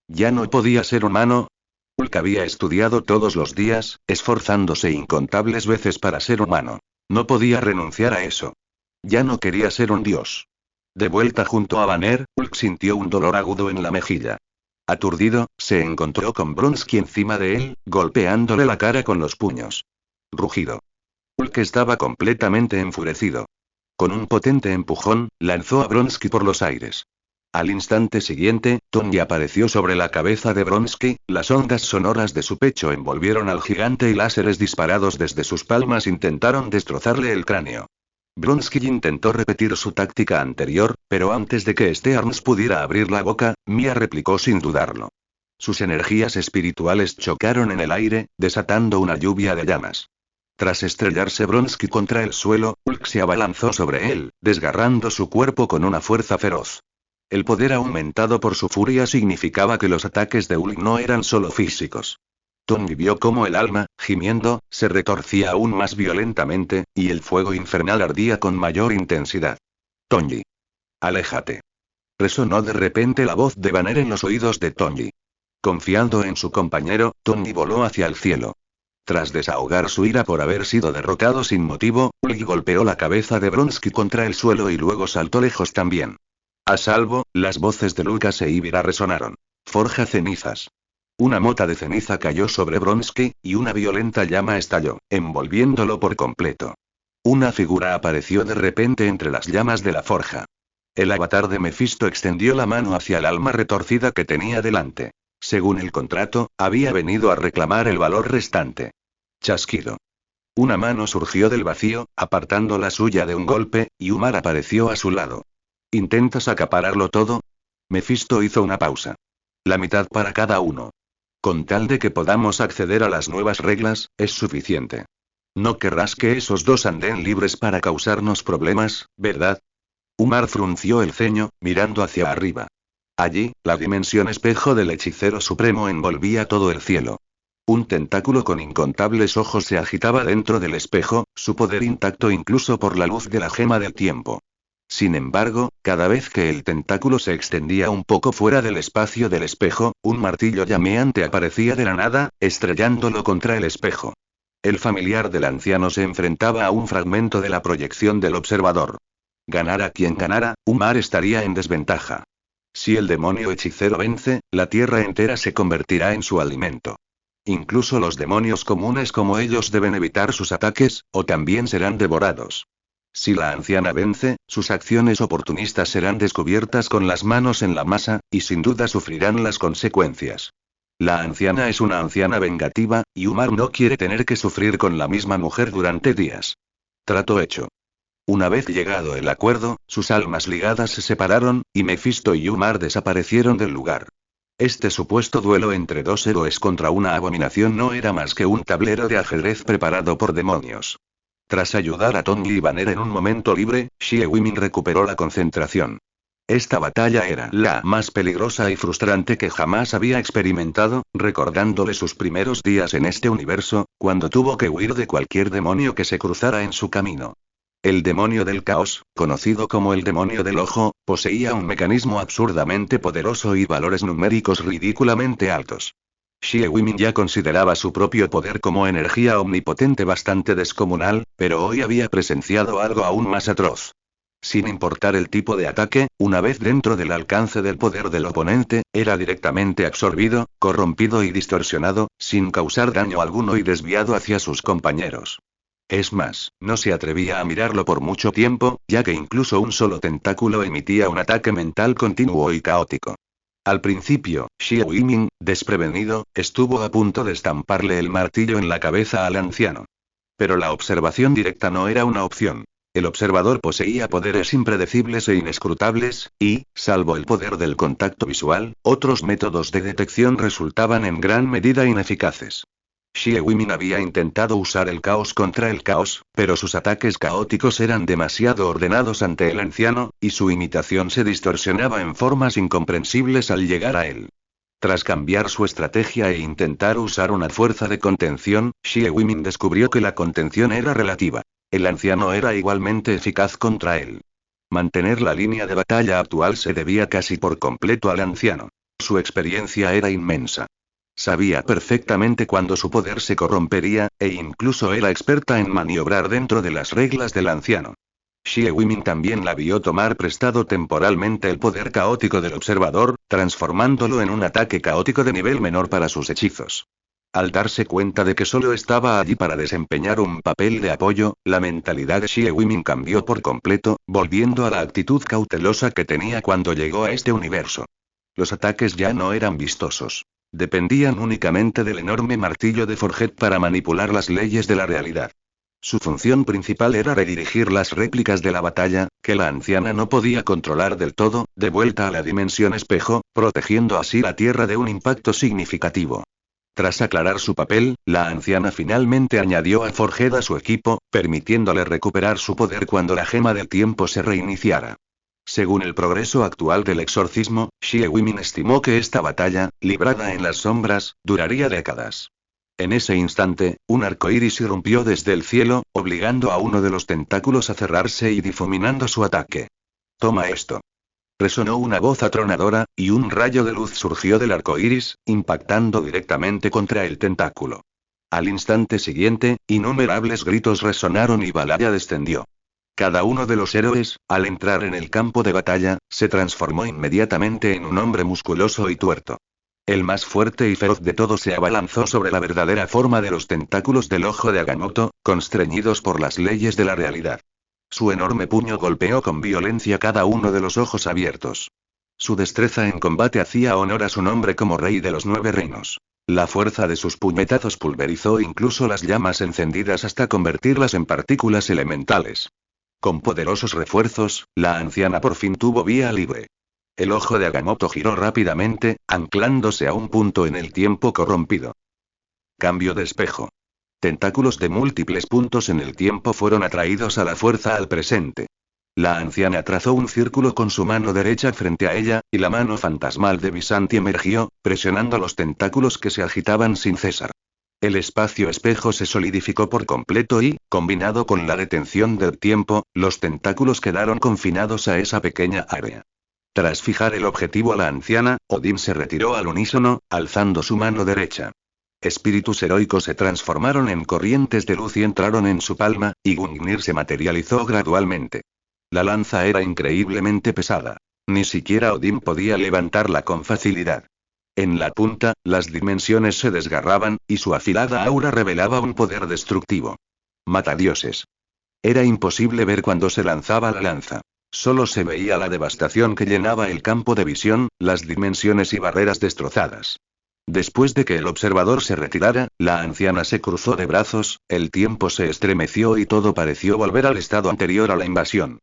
Speaker 1: ¿Ya no podía ser humano? Hulk había estudiado todos los días, esforzándose incontables veces para ser humano. No podía renunciar a eso. Ya no quería ser un dios. De vuelta junto a Banner, Hulk sintió un dolor agudo en la mejilla. Aturdido, se encontró con Bronsky encima de él, golpeándole la cara con los puños. Rugido. Hulk estaba completamente enfurecido. Con un potente empujón, lanzó a Bronsky por los aires. Al instante siguiente, Tony apareció sobre la cabeza de Bronsky, las ondas sonoras de su pecho envolvieron al gigante y láseres disparados desde sus palmas intentaron destrozarle el cráneo. Bronsky intentó repetir su táctica anterior, pero antes de que Stearns pudiera abrir la boca, Mia replicó sin dudarlo. Sus energías espirituales chocaron en el aire, desatando una lluvia de llamas. Tras estrellarse Bronsky contra el suelo, Hulk se abalanzó sobre él, desgarrando su cuerpo con una fuerza feroz. El poder aumentado por su furia significaba que los ataques de Hulk no eran solo físicos. Tony vio cómo el alma, gimiendo, se retorcía aún más violentamente, y el fuego infernal ardía con mayor intensidad. Tony. Aléjate. Resonó de repente la voz de Banner en los oídos de Tony. Confiando en su compañero, Tony voló hacia el cielo. Tras desahogar su ira por haber sido derrotado sin motivo, Ulgi golpeó la cabeza de Bronsky contra el suelo y luego saltó lejos también. A salvo, las voces de Lucas e Ibira resonaron. Forja cenizas. Una mota de ceniza cayó sobre Bronsky, y una violenta llama estalló, envolviéndolo por completo. Una figura apareció de repente entre las llamas de la forja. El avatar de Mephisto extendió la mano hacia el alma retorcida que tenía delante. Según el contrato, había venido a reclamar el valor restante. Chasquido. Una mano surgió del vacío, apartando la suya de un golpe, y Umar apareció a su lado. ¿Intentas acapararlo todo? Mephisto hizo una pausa. La mitad para cada uno. Con tal de que podamos acceder a las nuevas reglas, es suficiente. No querrás que esos dos anden libres para causarnos problemas, ¿verdad? Umar frunció el ceño, mirando hacia arriba. Allí, la dimensión espejo del hechicero supremo envolvía todo el cielo. Un tentáculo con incontables ojos se agitaba dentro del espejo, su poder intacto incluso por la luz de la gema del tiempo. Sin embargo, cada vez que el tentáculo se extendía un poco fuera del espacio del espejo, un martillo llameante aparecía de la nada, estrellándolo contra el espejo. El familiar del anciano se enfrentaba a un fragmento de la proyección del observador. Ganara quien ganara, Umar estaría en desventaja. Si el demonio hechicero vence, la tierra entera se convertirá en su alimento. Incluso los demonios comunes como ellos deben evitar sus ataques, o también serán devorados. Si la anciana vence, sus acciones oportunistas serán descubiertas con las manos en la masa, y sin duda sufrirán las consecuencias. La anciana es una anciana vengativa, y Umar no quiere tener que sufrir con la misma mujer durante días. Trato hecho. Una vez llegado el acuerdo, sus almas ligadas se separaron, y Mephisto y Umar desaparecieron del lugar. Este supuesto duelo entre dos héroes contra una abominación no era más que un tablero de ajedrez preparado por demonios. Tras ayudar a Tony y Banner en un momento libre, Xie Wimin recuperó la concentración. Esta batalla era la más peligrosa y frustrante que jamás había experimentado, recordándole sus primeros días en este universo, cuando tuvo que huir de cualquier demonio que se cruzara en su camino. El demonio del caos, conocido como el demonio del ojo, poseía un mecanismo absurdamente poderoso y valores numéricos ridículamente altos. Xie Wimin ya consideraba su propio poder como energía omnipotente bastante descomunal, pero hoy había presenciado algo aún más atroz. Sin importar el tipo de ataque, una vez dentro del alcance del poder del oponente, era directamente absorbido, corrompido y distorsionado, sin causar daño alguno y desviado hacia sus compañeros. Es más, no se atrevía a mirarlo por mucho tiempo, ya que incluso un solo tentáculo emitía un ataque mental continuo y caótico. Al principio, Xie Wimin, desprevenido, estuvo a punto de estamparle el martillo en la cabeza al anciano. Pero la observación directa no era una opción. El observador poseía poderes impredecibles e inescrutables, y, salvo el poder del contacto visual, otros métodos de detección resultaban en gran medida ineficaces. Xie Wimin había intentado usar el caos contra el caos, pero sus ataques caóticos eran demasiado ordenados ante el anciano, y su imitación se distorsionaba en formas incomprensibles al llegar a él. Tras cambiar su estrategia e intentar usar una fuerza de contención, Xie Wimin descubrió que la contención era relativa. El anciano era igualmente eficaz contra él. Mantener la línea de batalla actual se debía casi por completo al anciano. Su experiencia era inmensa. Sabía perfectamente cuándo su poder se corrompería, e incluso era experta en maniobrar dentro de las reglas del anciano. Xie Wimin también la vio tomar prestado temporalmente el poder caótico del observador, transformándolo en un ataque caótico de nivel menor para sus hechizos. Al darse cuenta de que solo estaba allí para desempeñar un papel de apoyo, la mentalidad de Xie Wimin cambió por completo, volviendo a la actitud cautelosa que tenía cuando llegó a este universo. Los ataques ya no eran vistosos. Dependían únicamente del enorme martillo de Forget para manipular las leyes de la realidad. Su función principal era redirigir las réplicas de la batalla, que la anciana no podía controlar del todo, de vuelta a la dimensión espejo, protegiendo así la Tierra de un impacto significativo. Tras aclarar su papel, la anciana finalmente añadió a Forget a su equipo, permitiéndole recuperar su poder cuando la gema del tiempo se reiniciara. Según el progreso actual del exorcismo, Xie Wimin estimó que esta batalla, librada en las sombras, duraría décadas. En ese instante, un arco iris irrumpió desde el cielo, obligando a uno de los tentáculos a cerrarse y difuminando su ataque. Toma esto. Resonó una voz atronadora, y un rayo de luz surgió del arco iris, impactando directamente contra el tentáculo. Al instante siguiente, innumerables gritos resonaron y Valhalla descendió. Cada uno de los héroes, al entrar en el campo de batalla, se transformó inmediatamente en un hombre musculoso y tuerto. El más fuerte y feroz de todos se abalanzó sobre la verdadera forma de los tentáculos del ojo de Agamotto, constreñidos por las leyes de la realidad. Su enorme puño golpeó con violencia cada uno de los ojos abiertos. Su destreza en combate hacía honor a su nombre como rey de los 9 reinos. La fuerza de sus puñetazos pulverizó incluso las llamas encendidas hasta convertirlas en partículas elementales. Con poderosos refuerzos, la anciana por fin tuvo vía libre. El ojo de Agamotto giró rápidamente, anclándose a un punto en el tiempo corrompido. Cambio de espejo. Tentáculos de múltiples puntos en el tiempo fueron atraídos a la fuerza al presente. La anciana trazó un círculo con su mano derecha frente a ella, y la mano fantasmal de Visanti emergió, presionando los tentáculos que se agitaban sin cesar. El espacio-espejo se solidificó por completo y, combinado con la detención del tiempo, los tentáculos quedaron confinados a esa pequeña área. Tras fijar el objetivo a la anciana, Odín se retiró al unísono, alzando su mano derecha. Espíritus heroicos se transformaron en corrientes de luz y entraron en su palma, y Gungnir se materializó gradualmente. La lanza era increíblemente pesada. Ni siquiera Odín podía levantarla con facilidad. En la punta, las dimensiones se desgarraban, y su afilada aura revelaba un poder destructivo. Matadioses. Era imposible ver cuando se lanzaba la lanza. Solo se veía la devastación que llenaba el campo de visión, las dimensiones y barreras destrozadas. Después de que el observador se retirara, la anciana se cruzó de brazos, el tiempo se estremeció y todo pareció volver al estado anterior a la invasión.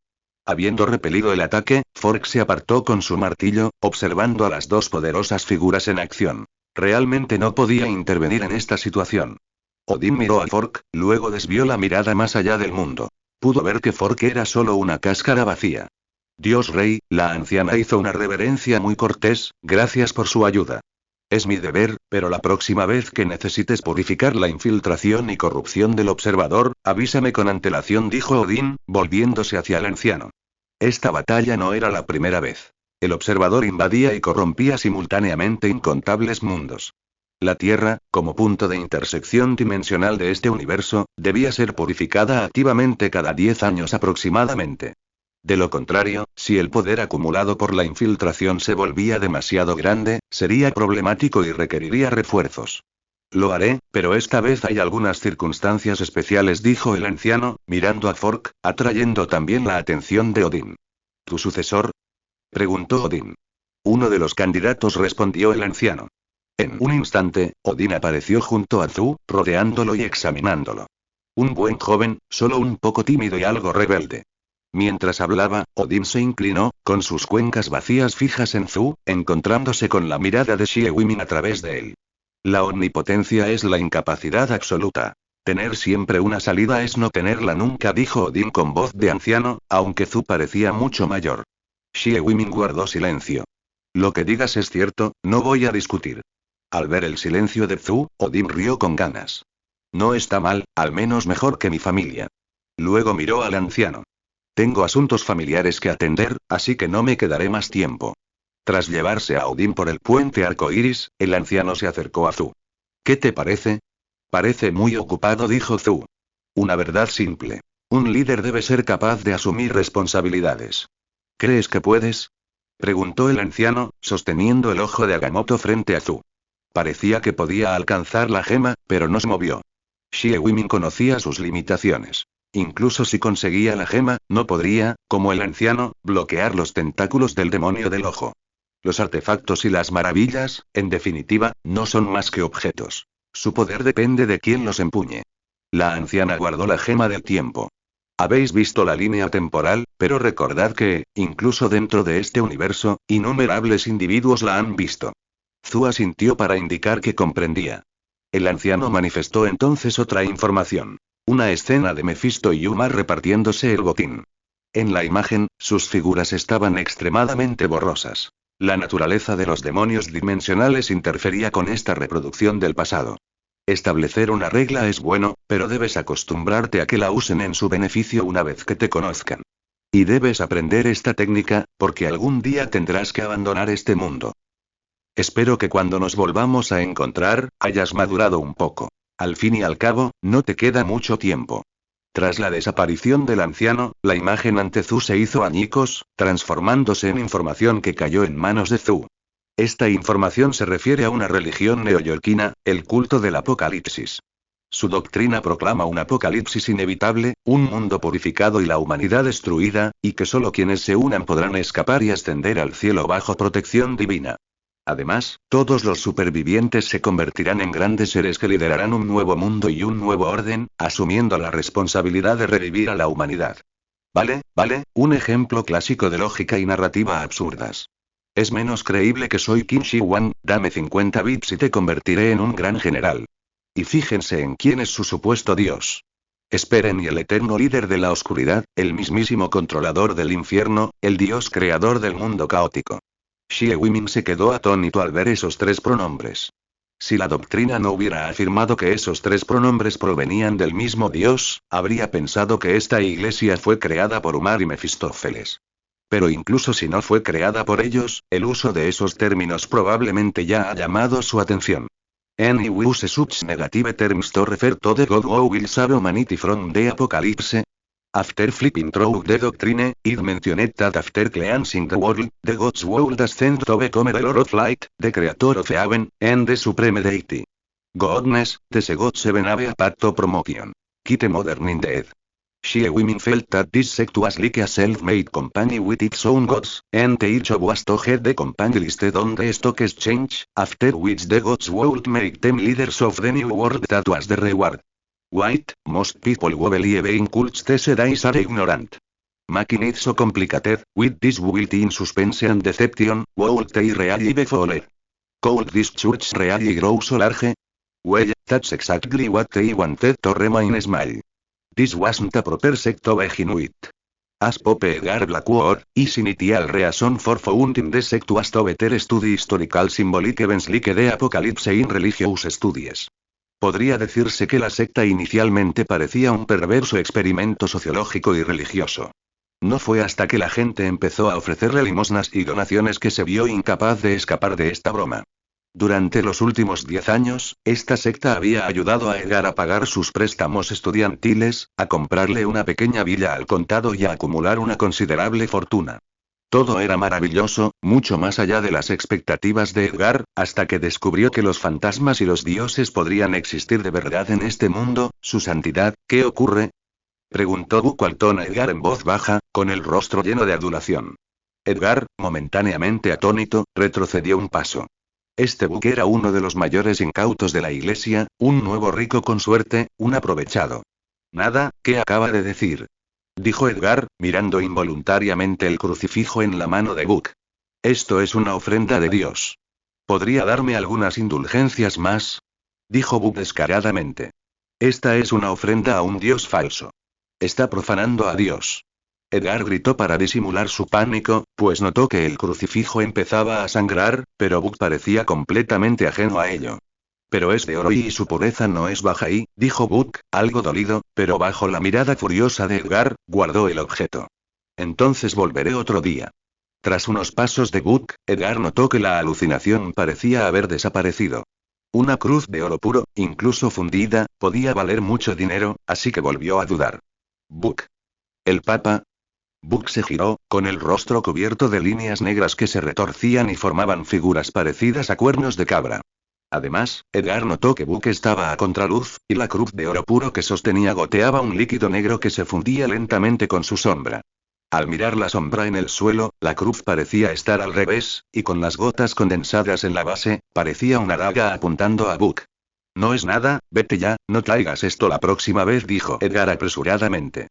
Speaker 1: Habiendo repelido el ataque, Fork se apartó con su martillo, observando a las dos poderosas figuras en acción. Realmente no podía intervenir en esta situación. Odín miró a Fork, luego desvió la mirada más allá del mundo. Pudo ver que Fork era solo una cáscara vacía. Dios Rey, la anciana hizo una reverencia muy cortés, gracias por su ayuda. Es mi deber, pero la próxima vez que necesites purificar la infiltración y corrupción del observador, avísame con antelación, dijo Odín, volviéndose hacia el anciano. Esta batalla no era la primera vez. El observador invadía y corrompía simultáneamente incontables mundos. La Tierra, como punto de intersección dimensional de este universo, debía ser purificada activamente cada 10 años aproximadamente. De lo contrario, si el poder acumulado por la infiltración se volvía demasiado grande, sería problemático y requeriría refuerzos. Lo haré, pero esta vez hay algunas circunstancias especiales, dijo el anciano, mirando a Fork, atrayendo también la atención de Odín. ¿Tu sucesor? Preguntó Odín. Uno de los candidatos, respondió el anciano. En un instante, Odín apareció junto a Zu, rodeándolo y examinándolo. Un buen joven, solo un poco tímido y algo rebelde. Mientras hablaba, Odín se inclinó, con sus cuencas vacías fijas en Zu, encontrándose con la mirada de Xie Wimin a través de él. La omnipotencia es la incapacidad absoluta. Tener siempre una salida es no tenerla nunca, dijo Odín con voz de anciano, aunque Zu parecía mucho mayor. Xie Wimin guardó silencio. Lo que digas es cierto, no voy a discutir. Al ver el silencio de Zu, Odín rió con ganas. No está mal, al menos mejor que mi familia. Luego miró al anciano. Tengo asuntos familiares que atender, así que no me quedaré más tiempo. Tras llevarse a Odín por el puente arcoíris, el anciano se acercó a Zu. ¿Qué te parece? Parece muy ocupado, dijo Zu. Una verdad simple. Un líder debe ser capaz de asumir responsabilidades. ¿Crees que puedes? Preguntó el anciano, sosteniendo el ojo de Agamotto frente a Zu. Parecía que podía alcanzar la gema, pero no se movió. Xie Wimin conocía sus limitaciones. Incluso si conseguía la gema, no podría, como el anciano, bloquear los tentáculos del demonio del ojo. Los artefactos y las maravillas, en definitiva, no son más que objetos. Su poder depende de quién los empuñe. La anciana guardó la gema del tiempo. Habéis visto la línea temporal, pero recordad que, incluso dentro de este universo, innumerables individuos la han visto. Zu asintió para indicar que comprendía. El anciano manifestó entonces otra información. Una escena de Mefisto y Yuma repartiéndose el botín. En la imagen, sus figuras estaban extremadamente borrosas. La naturaleza de los demonios dimensionales interfería con esta reproducción del pasado. Establecer una regla es bueno, pero debes acostumbrarte a que la usen en su beneficio una vez que te conozcan. Y debes aprender esta técnica, porque algún día tendrás que abandonar este mundo. Espero que cuando nos volvamos a encontrar, hayas madurado un poco. Al fin y al cabo, no te queda mucho tiempo. Tras la desaparición del anciano, la imagen ante Zhu se hizo añicos, transformándose en información que cayó en manos de Zhu. Esta información se refiere a una religión neoyorquina, el culto del apocalipsis. Su doctrina proclama un apocalipsis inevitable, un mundo purificado y la humanidad destruida, y que solo quienes se unan podrán escapar y ascender al cielo bajo protección divina. Además, todos los supervivientes se convertirán en grandes seres que liderarán un nuevo mundo y un nuevo orden, asumiendo la responsabilidad de revivir a la humanidad. Vale, un ejemplo clásico de lógica y narrativa absurdas. Es menos creíble que soy Qin Shi Huang, dame 50 bits y te convertiré en un gran general. Y fíjense en quién es su supuesto dios. Esperen, y el eterno líder de la oscuridad, el mismísimo controlador del infierno, el dios creador del mundo caótico. Xie Weimin se quedó atónito al ver esos tres pronombres. Si la doctrina no hubiera afirmado que esos tres pronombres provenían del mismo dios, habría pensado que esta iglesia fue creada por Umar y Mefistófeles. Pero incluso si no fue creada por ellos, el uso de esos términos probablemente ya ha llamado su atención. Any use such negative terms to refer to the God who will save humanity from the apocalypse? After flipping through the doctrine, it mentioned that after cleansing the world, the gods would ascend to become the Lord of Light, the creator of heaven, and the supreme deity. Godness, the gods seven have a path to promotion. Kite modern in death. Xie Weimin felt that this sect was like a self-made company with its own gods, and each of was to head the company listed on the stock exchange, after which the gods would make them leaders of the new world. That was the reward. White, most people who believe in cults these days are ignorant. Making it so complicated, with this built-in suspense and deception, would they really be followed? Could this church really grow so large? Well, that's exactly what they wanted to remain small. This wasn't a proper sect to begin with. As Pope Edgar Blackwood, his initial reason for founding the sect was to better study historical symbolic events like the apocalypse in religious studies. Podría decirse que la secta inicialmente parecía un perverso experimento sociológico y religioso. No fue hasta que la gente empezó a ofrecerle limosnas y donaciones que se vio incapaz de escapar de esta broma. Durante los últimos 10 años, esta secta había ayudado a Edgar a pagar sus préstamos estudiantiles, a comprarle una pequeña villa al contado y a acumular una considerable fortuna. Todo era maravilloso, mucho más allá de las expectativas de Edgar, hasta que descubrió que los fantasmas y los dioses podrían existir de verdad en este mundo. Su santidad, ¿qué ocurre? Preguntó Buckwalton a Edgar en voz baja, con el rostro lleno de adulación. Edgar, momentáneamente atónito, retrocedió un paso. Este buque era uno de los mayores incautos de la iglesia, un nuevo rico con suerte, un aprovechado. Nada, ¿qué acaba de decir? Dijo Edgar, mirando involuntariamente el crucifijo en la mano de Buck. Esto es una ofrenda de Dios. ¿Podría darme algunas indulgencias más? Dijo Buck descaradamente. Esta es una ofrenda a un dios falso. Está profanando a Dios. Edgar gritó para disimular su pánico, pues notó que el crucifijo empezaba a sangrar, pero Buck parecía completamente ajeno a ello. Pero es de oro y su pureza no es baja y, dijo Buck, algo dolido, pero bajo la mirada furiosa de Edgar, guardó el objeto. Entonces volveré otro día. Tras unos pasos de Buck, Edgar notó que la alucinación parecía haber desaparecido. Una cruz de oro puro, incluso fundida, podía valer mucho dinero, así que volvió a dudar. Buck. ¿El Papa? Buck se giró, con el rostro cubierto de líneas negras que se retorcían y formaban figuras parecidas a cuernos de cabra. Además, Edgar notó que Buck estaba a contraluz, y la cruz de oro puro que sostenía goteaba un líquido negro que se fundía lentamente con su sombra. Al mirar la sombra en el suelo, la cruz parecía estar al revés, y con las gotas condensadas en la base, parecía una daga apuntando a Buck. No es nada, vete ya, no traigas esto la próxima vez, dijo Edgar apresuradamente.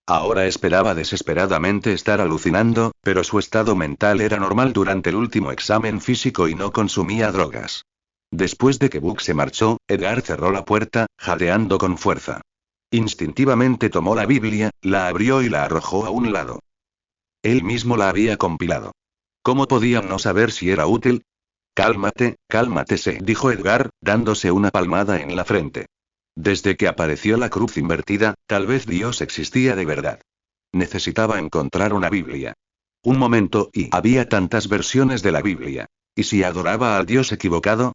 Speaker 1: Ahora esperaba desesperadamente estar alucinando, pero su estado mental era normal durante el último examen físico y no consumía drogas. Después de que Buck se marchó, Edgar cerró la puerta, jadeando con fuerza. Instintivamente tomó la Biblia, la abrió y la arrojó a un lado. Él mismo la había compilado. ¿Cómo podía no saber si era útil? Cálmate, cálmate, dijo Edgar, dándose una palmada en la frente. Desde que apareció la cruz invertida, tal vez Dios existía de verdad. Necesitaba encontrar una Biblia. Un momento, y había tantas versiones de la Biblia. ¿Y si adoraba al Dios equivocado?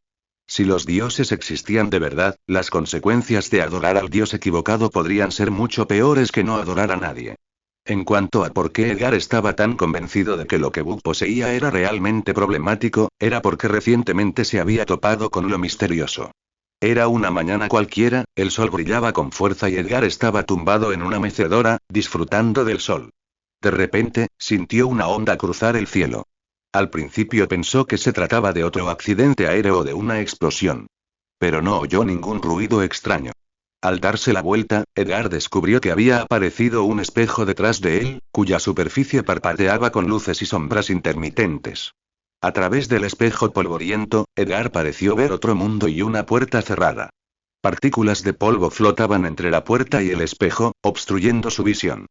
Speaker 1: Si los dioses existían de verdad, las consecuencias de adorar al Dios equivocado podrían ser mucho peores que no adorar a nadie. En cuanto a por qué Edgar estaba tan convencido de que lo que Book poseía era realmente problemático, era porque recientemente se había topado con lo misterioso. Era una mañana cualquiera, el sol brillaba con fuerza y Edgar estaba tumbado en una mecedora, disfrutando del sol. De repente, sintió una onda cruzar el cielo. Al principio pensó que se trataba de otro accidente aéreo o de una explosión. Pero no oyó ningún ruido extraño. Al darse la vuelta, Edgar descubrió que había aparecido un espejo detrás de él, cuya superficie parpadeaba con luces y sombras intermitentes. A través del espejo polvoriento, Edgar pareció ver otro mundo y una puerta cerrada. Partículas de polvo flotaban entre la puerta y el espejo, obstruyendo su visión.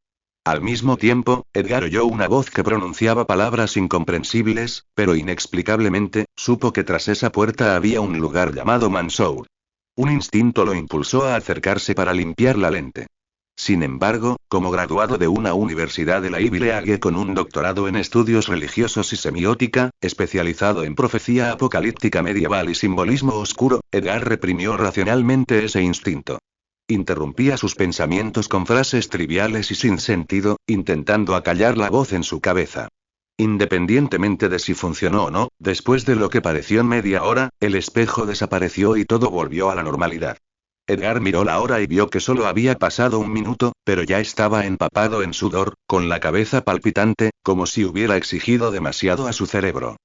Speaker 1: Al mismo tiempo, Edgar oyó una voz que pronunciaba palabras incomprensibles, pero inexplicablemente, supo que tras esa puerta había un lugar llamado Mansour. Un instinto lo impulsó a acercarse para limpiar la lente. Sin embargo, como graduado de una universidad de la Ivy League con un doctorado en estudios religiosos y semiótica, especializado en profecía apocalíptica medieval y simbolismo oscuro, Edgar reprimió racionalmente ese instinto. Interrumpía sus pensamientos con frases triviales y sin sentido, intentando acallar la voz en su cabeza. Independientemente de si funcionó o no, después de lo que pareció media hora, el espejo desapareció y todo volvió a la normalidad. Edgar miró la hora y vio que solo había pasado un minuto, pero ya estaba empapado en sudor, con la cabeza palpitante, como si hubiera exigido demasiado a su cerebro.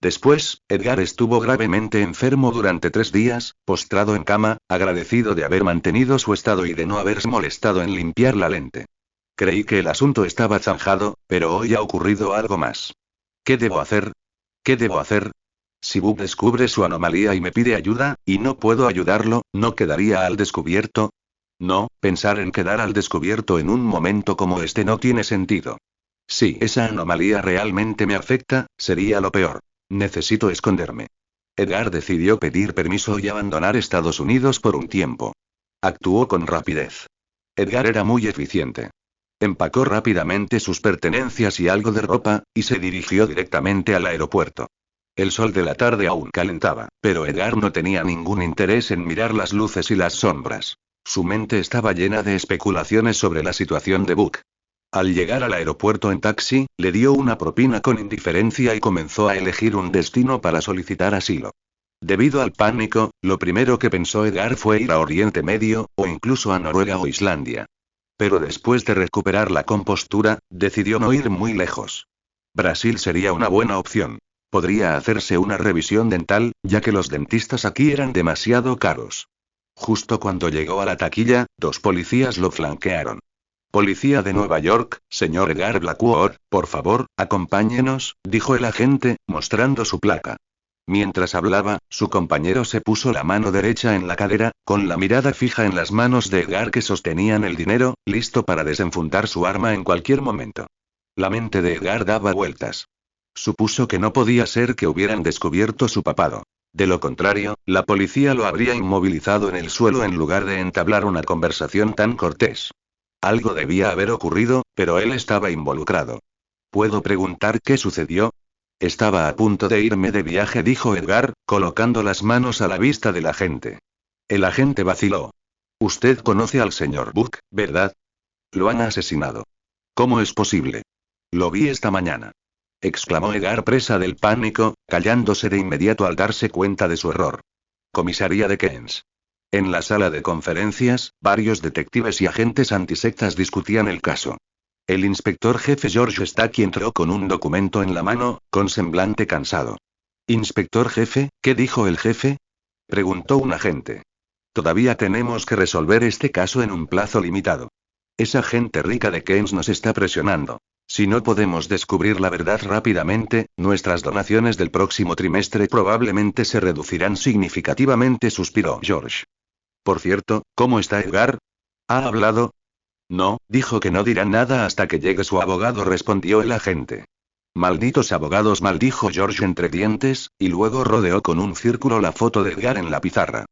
Speaker 1: Después, Edgar estuvo gravemente enfermo durante 3 días, postrado en cama, agradecido de haber mantenido su estado y de no haberse molestado en limpiar la lente. Creí que el asunto estaba zanjado, pero hoy ha ocurrido algo más. ¿Qué debo hacer? ¿Qué debo hacer? Si Book descubre su anomalía y me pide ayuda, y no puedo ayudarlo, ¿no quedaría al descubierto? No, pensar en quedar al descubierto en un momento como este no tiene sentido. Si esa anomalía realmente me afecta, sería lo peor. Necesito esconderme. Edgar decidió pedir permiso y abandonar Estados Unidos por un tiempo. Actuó con rapidez. Edgar era muy eficiente. Empacó rápidamente sus pertenencias y algo de ropa, y se dirigió directamente al aeropuerto. El sol de la tarde aún calentaba, pero Edgar no tenía ningún interés en mirar las luces y las sombras. Su mente estaba llena de especulaciones sobre la situación de Book. Al llegar al aeropuerto en taxi, le dio una propina con indiferencia y comenzó a elegir un destino para solicitar asilo. Debido al pánico, lo primero que pensó Edgar fue ir a Oriente Medio, o incluso a Noruega o Islandia. Pero después de recuperar la compostura, decidió no ir muy lejos. Brasil sería una buena opción. Podría hacerse una revisión dental, ya que los dentistas aquí eran demasiado caros. Justo cuando llegó a la taquilla, 2 policías lo flanquearon. Policía de Nueva York, señor Edgar Blackwood, por favor, acompáñenos, dijo el agente, mostrando su placa. Mientras hablaba, su compañero se puso la mano derecha en la cadera, con la mirada fija en las manos de Edgar que sostenían el dinero, listo para desenfundar su arma en cualquier momento. La mente de Edgar daba vueltas. Supuso que no podía ser que hubieran descubierto su papado. De lo contrario, la policía lo habría inmovilizado en el suelo en lugar de entablar una conversación tan cortés. Algo debía haber ocurrido, pero él estaba involucrado. ¿Puedo preguntar qué sucedió? Estaba a punto de irme de viaje, dijo Edgar, colocando las manos a la vista del agente. El agente vaciló. Usted conoce al señor Book, ¿verdad? Lo han asesinado. ¿Cómo es posible? Lo vi esta mañana. Exclamó Edgar, presa del pánico, callándose de inmediato al darse cuenta de su error. Comisaría de Keynes. En la sala de conferencias, varios detectives y agentes antisectas discutían el caso. El inspector jefe George Stacky entró con un documento en la mano, con semblante cansado. «Inspector jefe, ¿qué dijo el jefe?», preguntó un agente. «Todavía tenemos que resolver este caso en un plazo limitado. Esa gente rica de Keynes nos está presionando. Si no podemos descubrir la verdad rápidamente, nuestras donaciones del próximo trimestre probablemente se reducirán significativamente», suspiró George. «Por cierto, ¿cómo está Edgar? ¿Ha hablado?» «No, dijo que no dirá nada hasta que llegue su abogado», respondió el agente. Malditos abogados, maldijo George entre dientes, y luego rodeó con un círculo la foto de Edgar en la pizarra.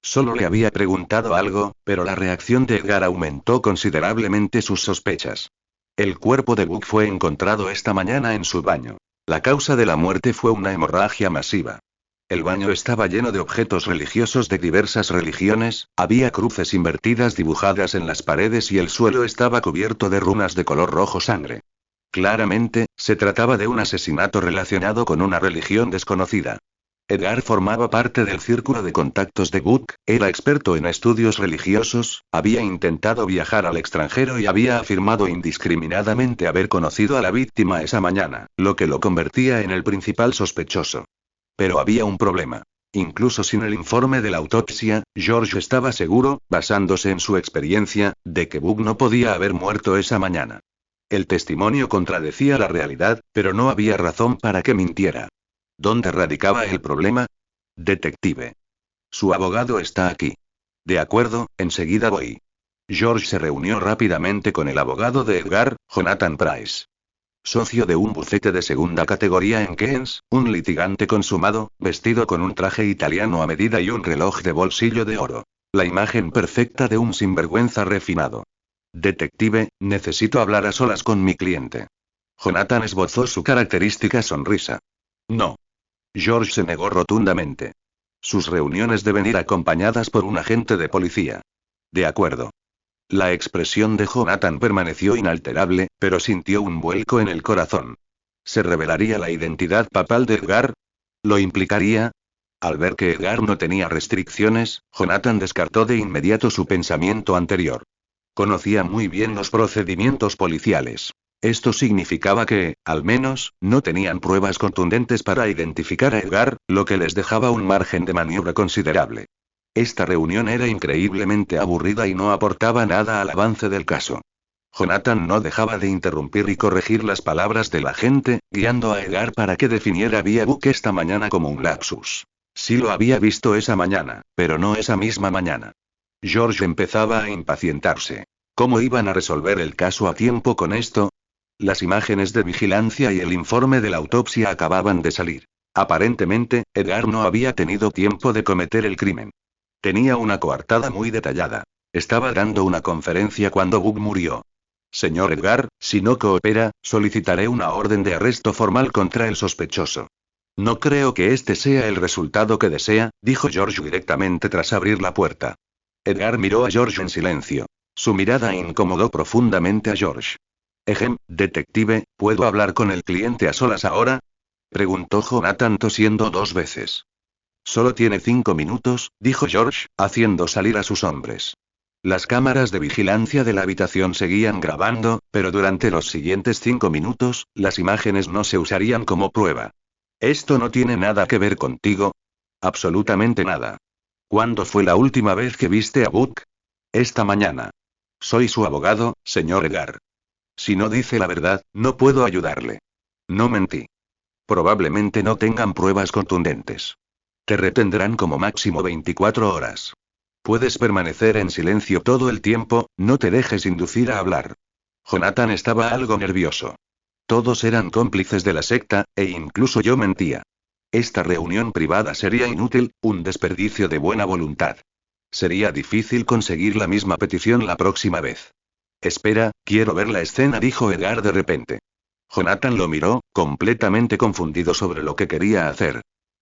Speaker 1: Solo le había preguntado algo, pero la reacción de Edgar aumentó considerablemente sus sospechas. El cuerpo de Book fue encontrado esta mañana en su baño. La causa de la muerte fue una hemorragia masiva. El baño estaba lleno de objetos religiosos de diversas religiones, había cruces invertidas dibujadas en las paredes y el suelo estaba cubierto de runas de color rojo sangre. Claramente, se trataba de un asesinato relacionado con una religión desconocida. Edgar formaba parte del círculo de contactos de Book, era experto en estudios religiosos, había intentado viajar al extranjero y había afirmado indiscriminadamente haber conocido a la víctima esa mañana, lo que lo convertía en el principal sospechoso. Pero había un problema. Incluso sin el informe de la autopsia, George estaba seguro, basándose en su experiencia, de que Book no podía haber muerto esa mañana. El testimonio contradecía la realidad, pero no había razón para que mintiera. ¿Dónde radicaba el problema? Detective. Su abogado está aquí. De acuerdo, enseguida voy. George se reunió rápidamente con el abogado de Edgar, Jonathan Price. Socio de un bufete de segunda categoría en Keynes, un litigante consumado, vestido con un traje italiano a medida y un reloj de bolsillo de oro. La imagen perfecta de un sinvergüenza refinado. Detective, necesito hablar a solas con mi cliente. Jonathan esbozó su característica sonrisa. No. George se negó rotundamente. Sus reuniones deben ir acompañadas por un agente de policía. De acuerdo. La expresión de Jonathan permaneció inalterable, pero sintió un vuelco en el corazón. ¿Se revelaría la identidad papal de Edgar? ¿Lo implicaría? Al ver que Edgar no tenía restricciones, Jonathan descartó de inmediato su pensamiento anterior. Conocía muy bien los procedimientos policiales. Esto significaba que, al menos, no tenían pruebas contundentes para identificar a Edgar, lo que les dejaba un margen de maniobra considerable. Esta reunión era increíblemente aburrida y no aportaba nada al avance del caso. Jonathan no dejaba de interrumpir y corregir las palabras del agente, guiando a Edgar para que definiera vía Book esta mañana como un lapsus. Sí lo había visto esa mañana, pero no esa misma mañana. George empezaba a impacientarse. ¿Cómo iban a resolver el caso a tiempo con esto? Las imágenes de vigilancia y el informe de la autopsia acababan de salir. Aparentemente, Edgar no había tenido tiempo de cometer el crimen. Tenía una coartada muy detallada. Estaba dando una conferencia cuando Book murió. Señor Edgar, si no coopera, solicitaré una orden de arresto formal contra el sospechoso. No creo que este sea el resultado que desea, dijo George directamente tras abrir la puerta. Edgar miró a George en silencio. Su mirada incomodó profundamente a George. Detective, ¿puedo hablar con el cliente a solas ahora? Preguntó Jonathan tosiendo 2 veces. Solo tiene 5 minutos, dijo George, haciendo salir a sus hombres. Las cámaras de vigilancia de la habitación seguían grabando, pero durante los siguientes 5 minutos, las imágenes no se usarían como prueba. ¿Esto no tiene nada que ver contigo? Absolutamente nada. ¿Cuándo fue la última vez que viste a Book? Esta mañana. Soy su abogado, señor Edgar. Si no dice la verdad, no puedo ayudarle. No mentí. Probablemente no tengan pruebas contundentes. Te retendrán como máximo 24 horas. Puedes permanecer en silencio todo el tiempo, no te dejes inducir a hablar. Jonathan estaba algo nervioso. Todos eran cómplices de la secta, e incluso yo mentía. Esta reunión privada sería inútil, un desperdicio de buena voluntad. Sería difícil conseguir la misma petición la próxima vez. Espera, quiero ver la escena, dijo Edgar de repente. Jonathan lo miró, completamente confundido sobre lo que quería hacer.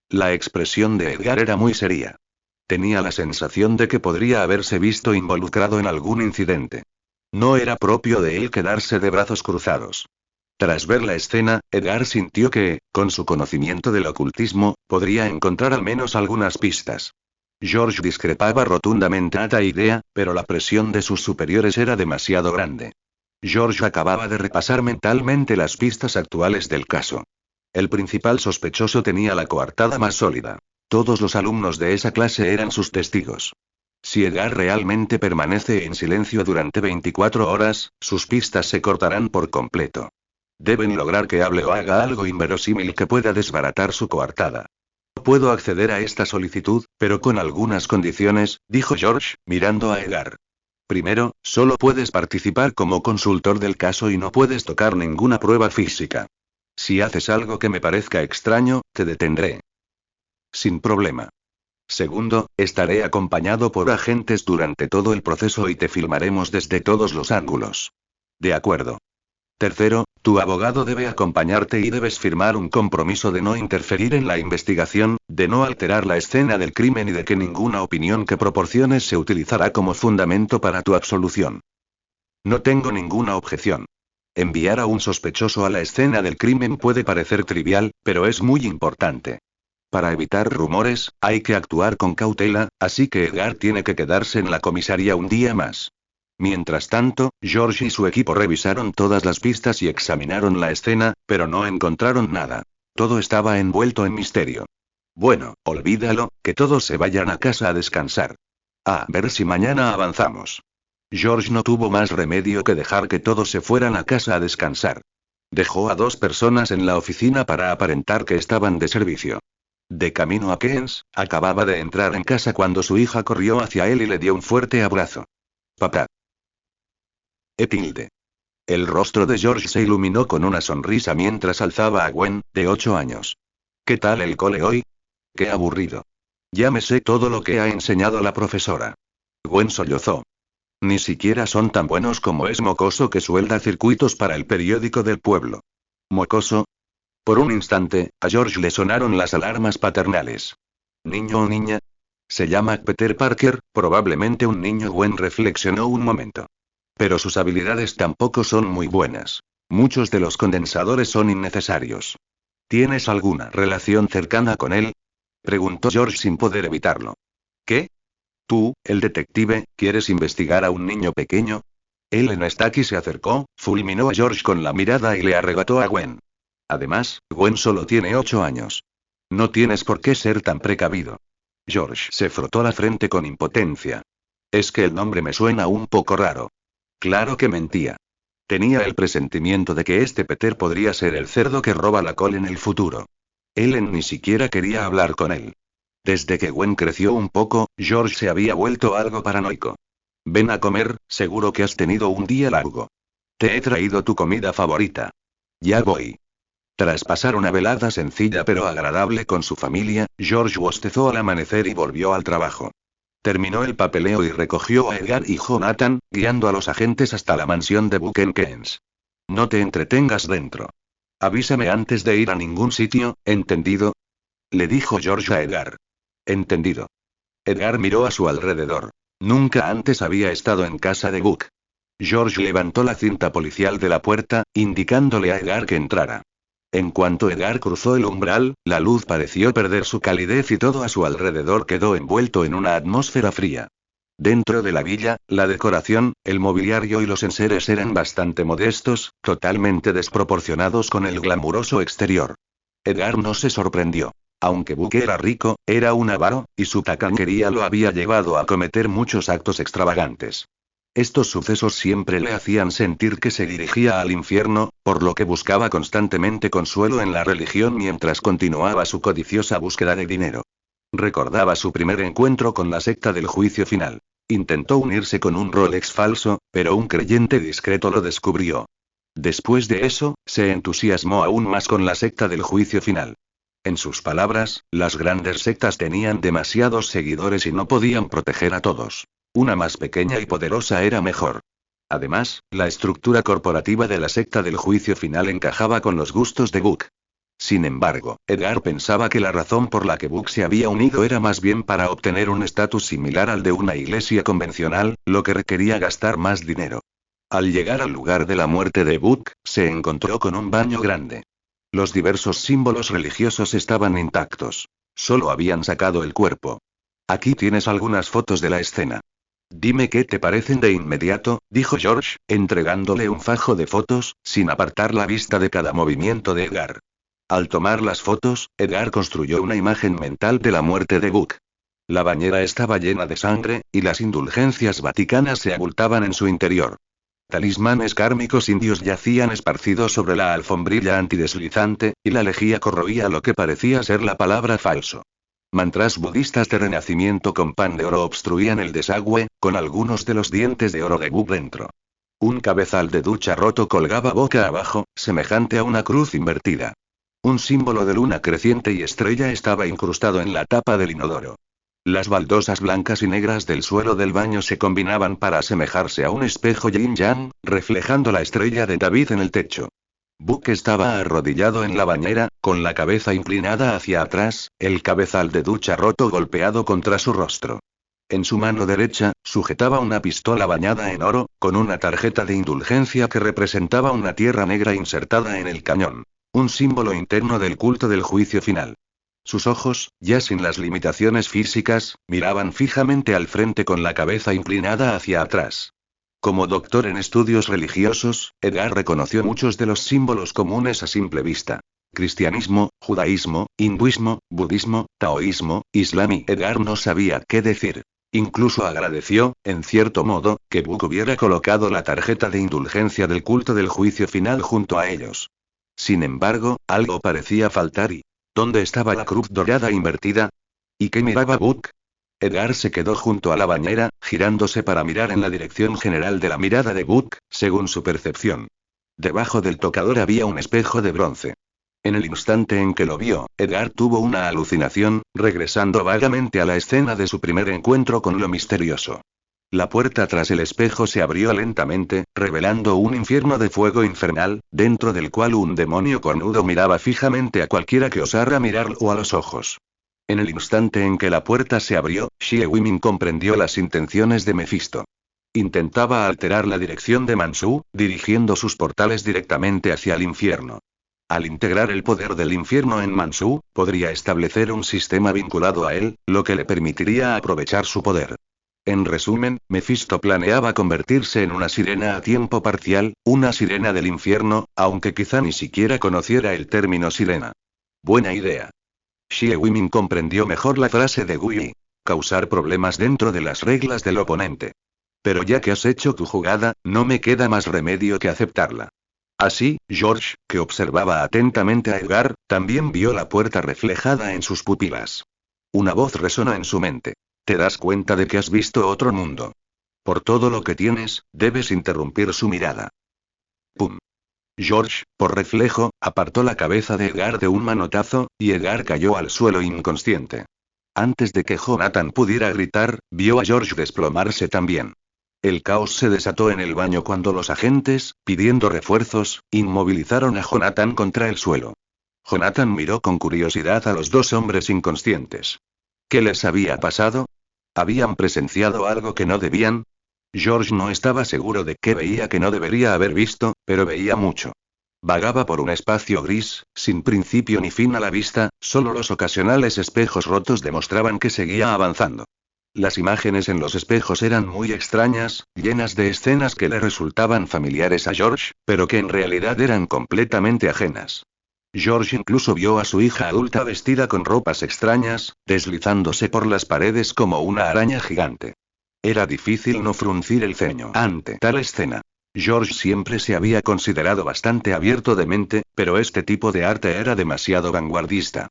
Speaker 1: La expresión de Edgar era muy seria. Tenía la sensación de que podría haberse visto involucrado en algún incidente. No era propio de él quedarse de brazos cruzados. Tras ver la escena, Edgar sintió que, con su conocimiento del ocultismo, podría encontrar al menos algunas pistas. George discrepaba rotundamente a esta idea, pero la presión de sus superiores era demasiado grande. George acababa de repasar mentalmente las pistas actuales del caso. El principal sospechoso tenía la coartada más sólida. Todos los alumnos de esa clase eran sus testigos. Si Edgar realmente permanece en silencio durante 24 horas, sus pistas se cortarán por completo. Deben lograr que hable o haga algo inverosímil que pueda desbaratar su coartada. Puedo acceder a esta solicitud, pero con algunas condiciones, dijo George, mirando a Edgar. Primero, solo puedes participar como consultor del caso y no puedes tocar ninguna prueba física. Si haces algo que me parezca extraño, te detendré. Sin problema. Segundo, estaré acompañado por agentes durante todo el proceso y te filmaremos desde todos los ángulos. De acuerdo. Tercero, tu abogado debe acompañarte y debes firmar un compromiso de no interferir en la investigación, de no alterar la escena del crimen y de que ninguna opinión que proporciones se utilizará como fundamento para tu absolución. No tengo ninguna objeción. Enviar a un sospechoso a la escena del crimen puede parecer trivial, pero es muy importante. Para evitar rumores, hay que actuar con cautela, así que Edgar tiene que quedarse en la comisaría un día más. Mientras tanto, George y su equipo revisaron todas las pistas y examinaron la escena, pero no encontraron nada. Todo estaba envuelto en misterio. Bueno, olvídalo, que todos se vayan a casa a descansar. A ver si mañana avanzamos. George no tuvo más remedio que dejar que todos se fueran a casa a descansar. Dejó a 2 personas en la oficina para aparentar que estaban de servicio. De camino a Keynes, acababa de entrar en casa cuando su hija corrió hacia él y le dio un fuerte abrazo. Papá. Etilde. El rostro de George se iluminó con una sonrisa mientras alzaba a Gwen, de 8 años. ¿Qué tal el cole hoy? Qué aburrido. Ya me sé todo lo que ha enseñado la profesora. Gwen sollozó. Ni siquiera son tan buenos como es Mocoso, que suelda circuitos para el periódico del pueblo. ¿Mocoso? Por un instante, a George le sonaron las alarmas paternales. ¿Niño o niña? Se llama Peter Parker, probablemente un niño. Gwen reflexionó un momento. Pero sus habilidades tampoco son muy buenas. Muchos de los condensadores son innecesarios. ¿Tienes alguna relación cercana con él? Preguntó George sin poder evitarlo. ¿Qué? Tú, el detective, ¿quieres investigar a un niño pequeño? Ellen Stacky se acercó, fulminó a George con la mirada y le arrebató a Gwen. Además, Gwen solo tiene 8 años. No tienes por qué ser tan precavido. George se frotó la frente con impotencia. Es que el nombre me suena un poco raro. Claro que mentía. Tenía el presentimiento de que este Peter podría ser el cerdo que roba la col en el futuro. Ellen ni siquiera quería hablar con él. Desde que Gwen creció un poco, George se había vuelto algo paranoico. Ven a comer, seguro que has tenido un día largo. Te he traído tu comida favorita. Ya voy. Tras pasar una velada sencilla pero agradable con su familia, George bostezó al amanecer y volvió al trabajo. Terminó el papeleo y recogió a Edgar y Jonathan, guiando a los agentes hasta la mansión de Buck en Keynes. No te entretengas dentro. Avísame antes de ir a ningún sitio, ¿entendido? Le dijo George a Edgar. Entendido. Edgar miró a su alrededor. Nunca antes había estado en casa de Buck. George levantó la cinta policial de la puerta, indicándole a Edgar que entrara. En cuanto Edgar cruzó el umbral, la luz pareció perder su calidez y todo a su alrededor quedó envuelto en una atmósfera fría. Dentro de la villa, la decoración, el mobiliario y los enseres eran bastante modestos, totalmente desproporcionados con el glamuroso exterior. Edgar no se sorprendió. Aunque Buck era rico, era un avaro, y su tacañería lo había llevado a cometer muchos actos extravagantes. Estos sucesos siempre le hacían sentir que se dirigía al infierno, por lo que buscaba constantemente consuelo en la religión mientras continuaba su codiciosa búsqueda de dinero. Recordaba su primer encuentro con la secta del juicio final. Intentó unirse con un Rolex falso, pero un creyente discreto lo descubrió. Después de eso, se entusiasmó aún más con la secta del juicio final. En sus palabras, las grandes sectas tenían demasiados seguidores y no podían proteger a todos. Una más pequeña y poderosa era mejor. Además, la estructura corporativa de la secta del juicio final encajaba con los gustos de Buck. Sin embargo, Edgar pensaba que la razón por la que Buck se había unido era más bien para obtener un estatus similar al de una iglesia convencional, lo que requería gastar más dinero. Al llegar al lugar de la muerte de Buck, se encontró con un baño grande. Los diversos símbolos religiosos estaban intactos. Solo habían sacado el cuerpo. Aquí tienes algunas fotos de la escena. Dime qué te parecen de inmediato, dijo George, entregándole un fajo de fotos, sin apartar la vista de cada movimiento de Edgar. Al tomar las fotos, Edgar construyó una imagen mental de la muerte de Buck. La bañera estaba llena de sangre, y las indulgencias vaticanas se abultaban en su interior. Talismanes kármicos indios yacían esparcidos sobre la alfombrilla antideslizante, y la lejía corroía lo que parecía ser la palabra falso. Mantras budistas de renacimiento con pan de oro obstruían el desagüe, con algunos de los dientes de oro de Buck dentro. Un cabezal de ducha roto colgaba boca abajo, semejante a una cruz invertida. Un símbolo de luna creciente y estrella estaba incrustado en la tapa del inodoro. Las baldosas blancas y negras del suelo del baño se combinaban para asemejarse a un espejo yin-yang, reflejando la estrella de David en el techo. Buck estaba arrodillado en la bañera, con la cabeza inclinada hacia atrás, el cabezal de ducha roto golpeado contra su rostro. En su mano derecha, sujetaba una pistola bañada en oro, con una tarjeta de indulgencia que representaba una tierra negra insertada en el cañón. Un símbolo interno del culto del juicio final. Sus ojos, ya sin las limitaciones físicas, miraban fijamente al frente con la cabeza inclinada hacia atrás. Como doctor en estudios religiosos, Edgar reconoció muchos de los símbolos comunes a simple vista. Cristianismo, judaísmo, hinduismo, budismo, taoísmo, islam y Edgar no sabía qué decir. Incluso agradeció, en cierto modo, que Buck hubiera colocado la tarjeta de indulgencia del culto del juicio final junto a ellos. Sin embargo, algo parecía faltar y... ¿dónde estaba la cruz dorada invertida? ¿Y qué miraba Buck? Edgar se quedó junto a la bañera, girándose para mirar en la dirección general de la mirada de Buck, según su percepción. Debajo del tocador había un espejo de bronce. En el instante en que lo vio, Edgar tuvo una alucinación, regresando vagamente a la escena de su primer encuentro con lo misterioso. La puerta tras el espejo se abrió lentamente, revelando un infierno de fuego infernal, dentro del cual un demonio cornudo miraba fijamente a cualquiera que osara mirarlo a los ojos. En el instante en que la puerta se abrió, Xie Wimin comprendió las intenciones de Mephisto. Intentaba alterar la dirección de Mansu, dirigiendo sus portales directamente hacia el infierno. Al integrar el poder del infierno en Mansu, podría establecer un sistema vinculado a él, lo que le permitiría aprovechar su poder. En resumen, Mephisto planeaba convertirse en una sirena a tiempo parcial, una sirena del infierno, aunque quizá ni siquiera conociera el término sirena. Buena idea. Xie Wimin comprendió mejor la frase de Gui. Causar problemas dentro de las reglas del oponente. Pero ya que has hecho tu jugada, no me queda más remedio que aceptarla. Así, George, que observaba atentamente a Edgar, también vio la puerta reflejada en sus pupilas. Una voz resonó en su mente. ¿Te das cuenta de que has visto otro mundo? Por todo lo que tienes, debes interrumpir su mirada. ¡Pum! George, por reflejo, apartó la cabeza de Edgar de un manotazo, y Edgar cayó al suelo inconsciente. Antes de que Jonathan pudiera gritar, vio a George desplomarse también. El caos se desató en el baño cuando los agentes, pidiendo refuerzos, inmovilizaron a Jonathan contra el suelo. Jonathan miró con curiosidad a los dos hombres inconscientes. ¿Qué les había pasado? ¿Habían presenciado algo que no debían? George no estaba seguro de qué veía que no debería haber visto, pero veía mucho. Vagaba por un espacio gris, sin principio ni fin a la vista, solo los ocasionales espejos rotos demostraban que seguía avanzando. Las imágenes en los espejos eran muy extrañas, llenas de escenas que le resultaban familiares a George, pero que en realidad eran completamente ajenas. George incluso vio a su hija adulta vestida con ropas extrañas, deslizándose por las paredes como una araña gigante. Era difícil no fruncir el ceño ante tal escena. George siempre se había considerado bastante abierto de mente, pero este tipo de arte era demasiado vanguardista.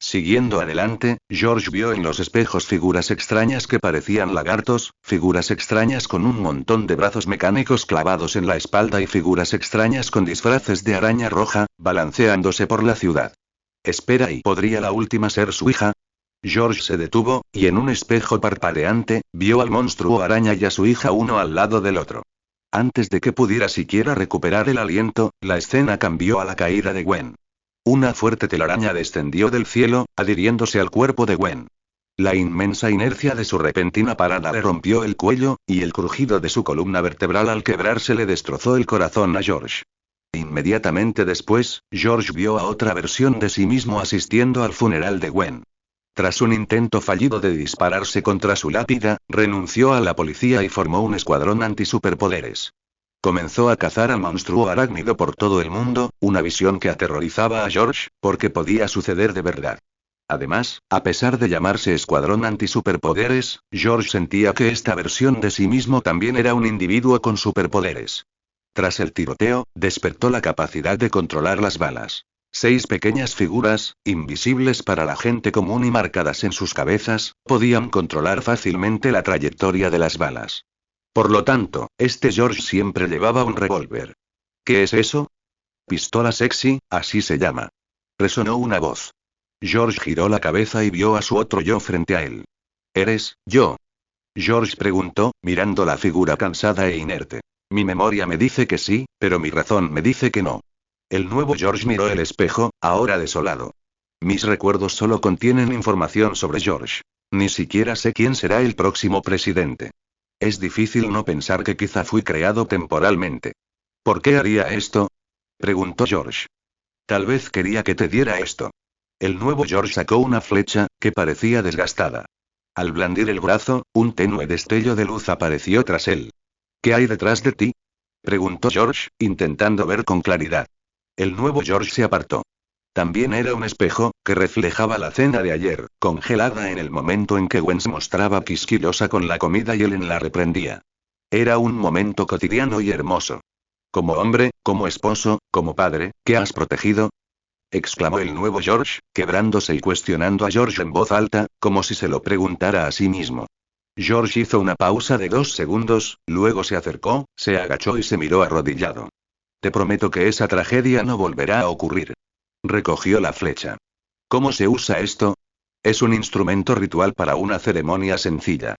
Speaker 1: Siguiendo adelante, George vio en los espejos figuras extrañas que parecían lagartos, figuras extrañas con un montón de brazos mecánicos clavados en la espalda y figuras extrañas con disfraces de araña roja, balanceándose por la ciudad. Espera, ¿y podría la última ser su hija? George se detuvo, y en un espejo parpadeante, vio al monstruo araña y a su hija uno al lado del otro. Antes de que pudiera siquiera recuperar el aliento, la escena cambió a la caída de Gwen. Una fuerte telaraña descendió del cielo, adhiriéndose al cuerpo de Gwen. La inmensa inercia de su repentina parada le rompió el cuello, y el crujido de su columna vertebral al quebrarse le destrozó el corazón a George. Inmediatamente después, George vio a otra versión de sí mismo asistiendo al funeral de Gwen. Tras un intento fallido de dispararse contra su lápida, renunció a la policía y formó un escuadrón anti-superpoderes. Comenzó a cazar al monstruo arácnido por todo el mundo, una visión que aterrorizaba a George, porque podía suceder de verdad. Además, a pesar de llamarse escuadrón anti-superpoderes, George sentía que esta versión de sí mismo también era un individuo con superpoderes. Tras el tiroteo, despertó la capacidad de controlar las balas. 6 pequeñas figuras, invisibles para la gente común y marcadas en sus cabezas, podían controlar fácilmente la trayectoria de las balas. Por lo tanto, este George siempre llevaba un revólver. ¿Qué es eso? Pistola sexy, así se llama. Resonó una voz. George giró la cabeza y vio a su otro yo frente a él. ¿Eres yo? George preguntó, mirando la figura cansada e inerte. Mi memoria me dice que sí, pero mi razón me dice que no. El nuevo George miró el espejo, ahora desolado. Mis recuerdos solo contienen información sobre George. Ni siquiera sé quién será el próximo presidente. Es difícil no pensar que quizá fui creado temporalmente. ¿Por qué haría esto? Preguntó George. Tal vez quería que te diera esto. El nuevo George sacó una flecha, que parecía desgastada. Al blandir el brazo, un tenue destello de luz apareció tras él. ¿Qué hay detrás de ti? Preguntó George, intentando ver con claridad. El nuevo George se apartó. También era un espejo, que reflejaba la cena de ayer, congelada en el momento en que Gwen se mostraba quisquillosa con la comida y Ellen la reprendía. Era un momento cotidiano y hermoso. Como hombre, como esposo, como padre, ¿qué has protegido? Exclamó el nuevo George, quebrándose y cuestionando a George en voz alta, como si se lo preguntara a sí mismo. George hizo una pausa de 2 segundos, luego se acercó, se agachó y se miró arrodillado. Te prometo que esa tragedia no volverá a ocurrir. Recogió la flecha. ¿Cómo se usa esto? Es un instrumento ritual para una ceremonia sencilla.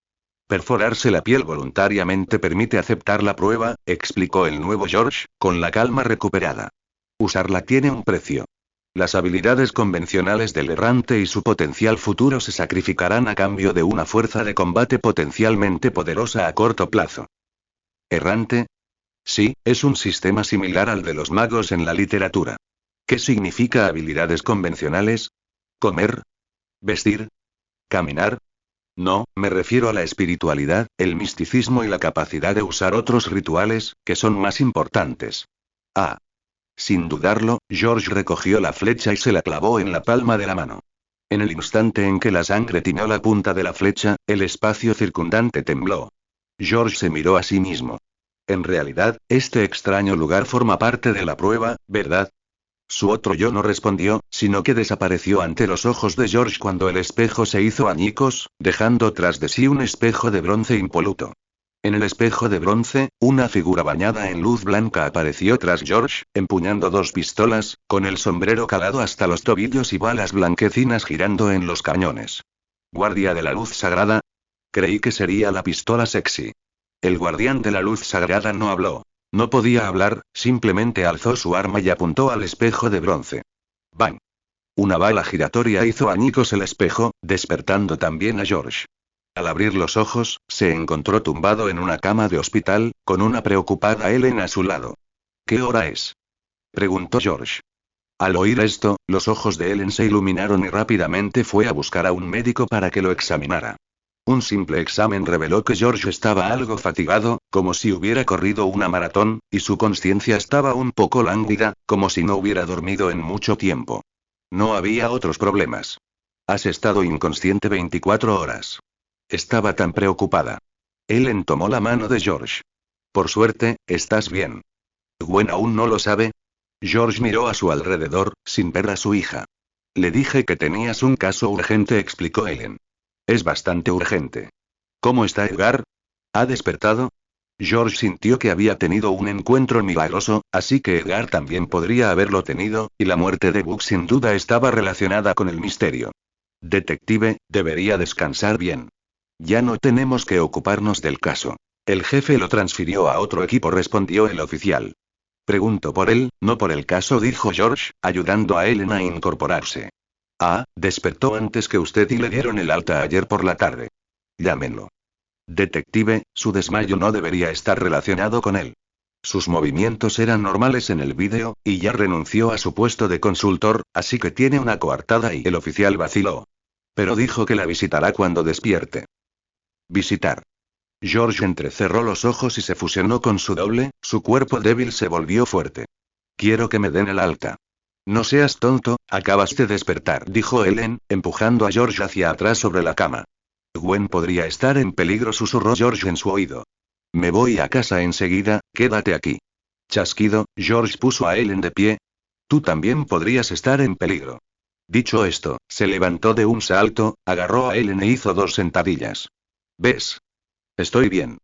Speaker 1: Perforarse la piel voluntariamente permite aceptar la prueba, explicó el nuevo George, con la calma recuperada. Usarla tiene un precio. Las habilidades convencionales del errante y su potencial futuro se sacrificarán a cambio de una fuerza de combate potencialmente poderosa a corto plazo. ¿Errante? Sí, es un sistema similar al de los magos en la literatura. ¿Qué significa habilidades convencionales? ¿Comer? ¿Vestir? ¿Caminar? No, me refiero a la espiritualidad, el misticismo y la capacidad de usar otros rituales, que son más importantes. Ah. Sin dudarlo, George recogió la flecha y se la clavó en la palma de la mano. En el instante en que la sangre tiñó la punta de la flecha, el espacio circundante tembló. George se miró a sí mismo. En realidad, este extraño lugar forma parte de la prueba, ¿verdad? Su otro yo no respondió, sino que desapareció ante los ojos de George cuando el espejo se hizo añicos, dejando tras de sí un espejo de bronce impoluto. En el espejo de bronce, una figura bañada en luz blanca apareció tras George, empuñando 2 pistolas, con el sombrero calado hasta los tobillos y balas blanquecinas girando en los cañones. ¿Guardia de la luz sagrada? Creí que sería la pistola sexy. El guardián de la luz sagrada no habló. No podía hablar, simplemente alzó su arma y apuntó al espejo de bronce. ¡Bang! Una bala giratoria hizo añicos el espejo, despertando también a George. Al abrir los ojos, se encontró tumbado en una cama de hospital, con una preocupada Ellen a su lado. ¿Qué hora es? Preguntó George. Al oír esto, los ojos de Ellen se iluminaron y rápidamente fue a buscar a un médico para que lo examinara. Un simple examen reveló que George estaba algo fatigado, como si hubiera corrido una maratón, y su conciencia estaba un poco lánguida, como si no hubiera dormido en mucho tiempo. No había otros problemas. Has estado inconsciente 24 horas. Estaba tan preocupada. Ellen tomó la mano de George. Por suerte, estás bien. ¿Gwen aún no lo sabe? George miró a su alrededor, sin ver a su hija. Le dije que tenías un caso urgente, explicó Ellen. Es bastante urgente. ¿Cómo está Edgar? ¿Ha despertado? George sintió que había tenido un encuentro milagroso, así que Edgar también podría haberlo tenido, y la muerte de Buck sin duda estaba relacionada con el misterio. Detective, debería descansar bien. Ya no tenemos que ocuparnos del caso. El jefe lo transfirió a otro equipo, respondió el oficial. Pregunto por él, no por el caso, dijo George, ayudando a Ellen a incorporarse. Ah, despertó antes que usted y le dieron el alta ayer por la tarde. Llámenlo. Detective, su desmayo no debería estar relacionado con él. Sus movimientos eran normales en el vídeo, y ya renunció a su puesto de consultor, así que tiene una coartada y el oficial vaciló. Pero dijo que la visitará cuando despierte. Visitar. George entrecerró los ojos y se fusionó con su doble, su cuerpo débil se volvió fuerte. Quiero que me den el alta. No seas tonto, acabas de despertar, dijo Ellen, empujando a George hacia atrás sobre la cama. Gwen podría estar en peligro, susurró George en su oído. Me voy a casa enseguida, quédate aquí. Chasquido, George puso a Ellen de pie. Tú también podrías estar en peligro. Dicho esto, se levantó de un salto, agarró a Ellen e hizo 2 sentadillas. ¿Ves? Estoy bien.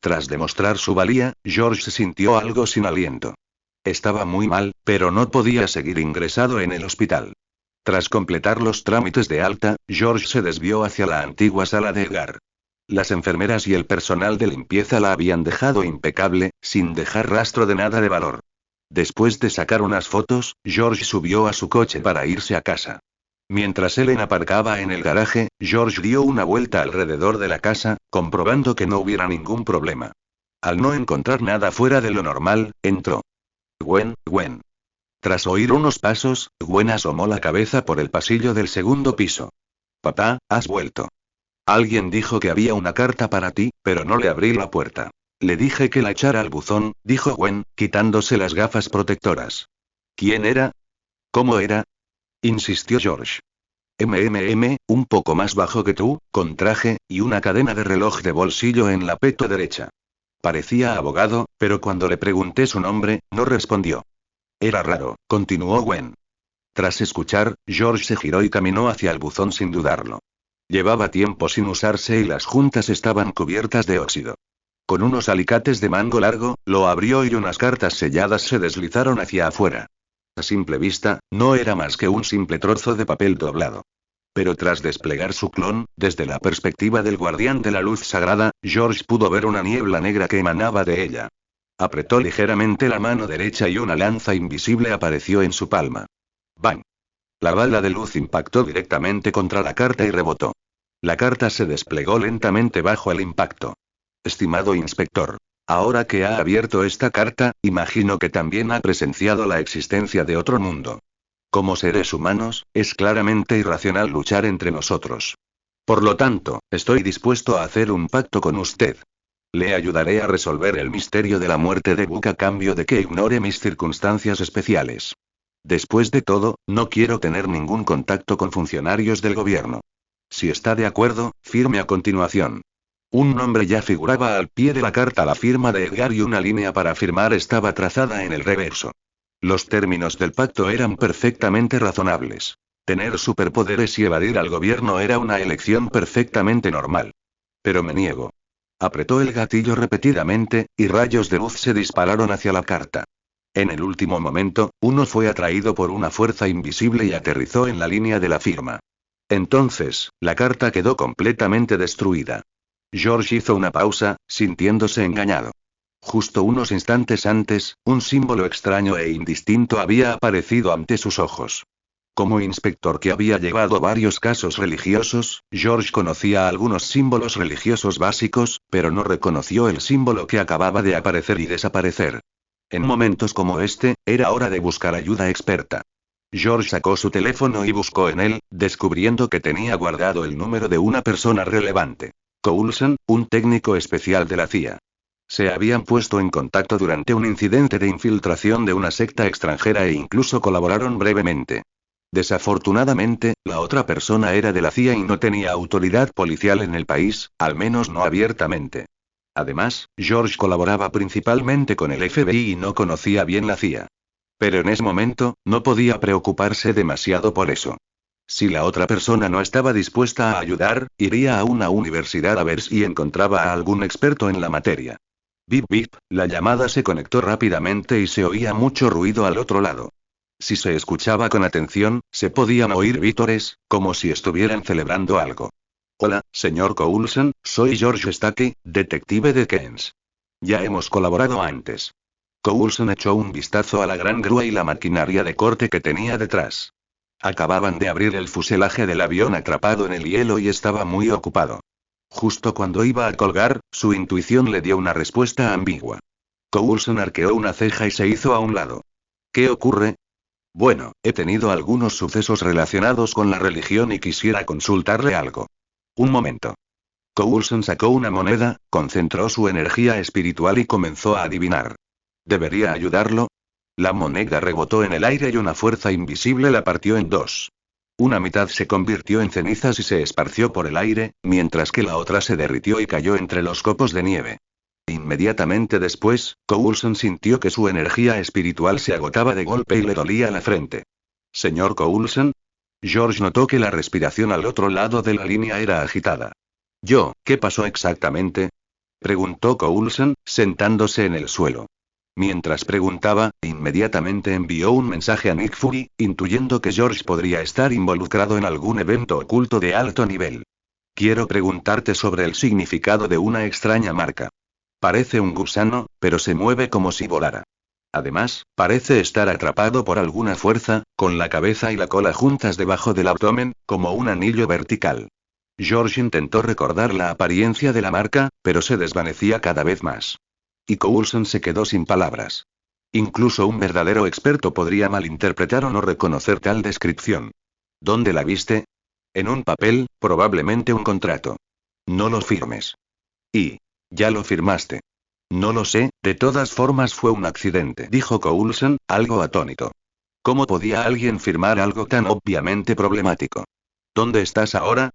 Speaker 1: Tras demostrar su valía, George se sintió algo sin aliento. Estaba muy mal, pero no podía seguir ingresado en el hospital. Tras completar los trámites de alta, George se desvió hacia la antigua sala de Edgar. Las enfermeras y el personal de limpieza la habían dejado impecable, sin dejar rastro de nada de valor. Después de sacar unas fotos, George subió a su coche para irse a casa. Mientras Ellen aparcaba en el garaje, George dio una vuelta alrededor de la casa, comprobando que no hubiera ningún problema. Al no encontrar nada fuera de lo normal, entró. Gwen. Tras oír unos pasos, Gwen asomó la cabeza por el pasillo del segundo piso. Papá, has vuelto. Alguien dijo que había una carta para ti, pero no le abrí la puerta. Le dije que la echara al buzón, dijo Gwen, quitándose las gafas protectoras. ¿Quién era? ¿Cómo era? Insistió George. Un poco más bajo que tú, con traje, y una cadena de reloj de bolsillo en la peto derecha. Parecía abogado, pero cuando le pregunté su nombre, no respondió. Era raro, continuó Gwen. Tras escuchar, George se giró y caminó hacia el buzón sin dudarlo. Llevaba tiempo sin usarse y las juntas estaban cubiertas de óxido. Con unos alicates de mango largo, lo abrió y unas cartas selladas se deslizaron hacia afuera. A simple vista, no era más que un simple trozo de papel doblado. Pero tras desplegar su clon, desde la perspectiva del guardián de la luz sagrada, George pudo ver una niebla negra que emanaba de ella. Apretó ligeramente la mano derecha y una lanza invisible apareció en su palma. ¡Bang! La bala de luz impactó directamente contra la carta y rebotó. La carta se desplegó lentamente bajo el impacto. Estimado inspector. Ahora que ha abierto esta carta, imagino que también ha presenciado la existencia de otro mundo. Como seres humanos, es claramente irracional luchar entre nosotros. Por lo tanto, estoy dispuesto a hacer un pacto con usted. Le ayudaré a resolver el misterio de la muerte de Book a cambio de que ignore mis circunstancias especiales. Después de todo, no quiero tener ningún contacto con funcionarios del gobierno. Si está de acuerdo, firme a continuación. Un nombre ya figuraba al pie de la carta, la firma de Edgar, y una línea para firmar estaba trazada en el reverso. Los términos del pacto eran perfectamente razonables. Tener superpoderes y evadir al gobierno era una elección perfectamente normal. Pero me niego. Apretó el gatillo repetidamente, y rayos de luz se dispararon hacia la carta. En el último momento, uno fue atraído por una fuerza invisible y aterrizó en la línea de la firma. Entonces, la carta quedó completamente destruida. George hizo una pausa, sintiéndose engañado. Justo unos instantes antes, un símbolo extraño e indistinto había aparecido ante sus ojos. Como inspector que había llevado varios casos religiosos, George conocía algunos símbolos religiosos básicos, pero no reconoció el símbolo que acababa de aparecer y desaparecer. En momentos como este, era hora de buscar ayuda experta. George sacó su teléfono y buscó en él, descubriendo que tenía guardado el número de una persona relevante. Coulson, un técnico especial de la CIA. Se habían puesto en contacto durante un incidente de infiltración de una secta extranjera e incluso colaboraron brevemente. Desafortunadamente, la otra persona era de la CIA y no tenía autoridad policial en el país, al menos no abiertamente. Además, George colaboraba principalmente con el FBI y no conocía bien la CIA. Pero en ese momento, no podía preocuparse demasiado por eso. Si la otra persona no estaba dispuesta a ayudar, iría a una universidad a ver si encontraba a algún experto en la materia. Bip bip, la llamada se conectó rápidamente y se oía mucho ruido al otro lado. Si se escuchaba con atención, se podían oír vítores, como si estuvieran celebrando algo. Hola, señor Coulson, soy George Stackey, detective de Keynes. Ya hemos colaborado antes. Coulson echó un vistazo a la gran grúa y la maquinaria de corte que tenía detrás. Acababan de abrir el fuselaje del avión atrapado en el hielo y estaba muy ocupado. Justo cuando iba a colgar, su intuición le dio una respuesta ambigua. Coulson arqueó una ceja y se hizo a un lado. ¿Qué ocurre? Bueno, he tenido algunos sucesos relacionados con la religión y quisiera consultarle algo. Un momento. Coulson sacó una moneda, concentró su energía espiritual y comenzó a adivinar. ¿Debería ayudarlo? La moneda rebotó en el aire y una fuerza invisible la partió en dos. Una mitad se convirtió en cenizas y se esparció por el aire, mientras que la otra se derritió y cayó entre los copos de nieve. Inmediatamente después, Coulson sintió que su energía espiritual se agotaba de golpe y le dolía la frente. ¿Señor Coulson? George notó que la respiración al otro lado de la línea era agitada. ¿Qué pasó exactamente? Preguntó Coulson, sentándose en el suelo. Mientras preguntaba, inmediatamente envió un mensaje a Nick Fury, intuyendo que George podría estar involucrado en algún evento oculto de alto nivel. Quiero preguntarte sobre el significado de una extraña marca. Parece un gusano, pero se mueve como si volara. Además, parece estar atrapado por alguna fuerza, con la cabeza y la cola juntas debajo del abdomen, como un anillo vertical. George intentó recordar la apariencia de la marca, pero se desvanecía cada vez más. Y Coulson se quedó sin palabras. Incluso un verdadero experto podría malinterpretar o no reconocer tal descripción. ¿Dónde la viste? En un papel, probablemente un contrato. No lo firmes. Y... ya lo firmaste. No lo sé, de todas formas fue un accidente, dijo Coulson, algo atónito. ¿Cómo podía alguien firmar algo tan obviamente problemático? ¿Dónde estás ahora?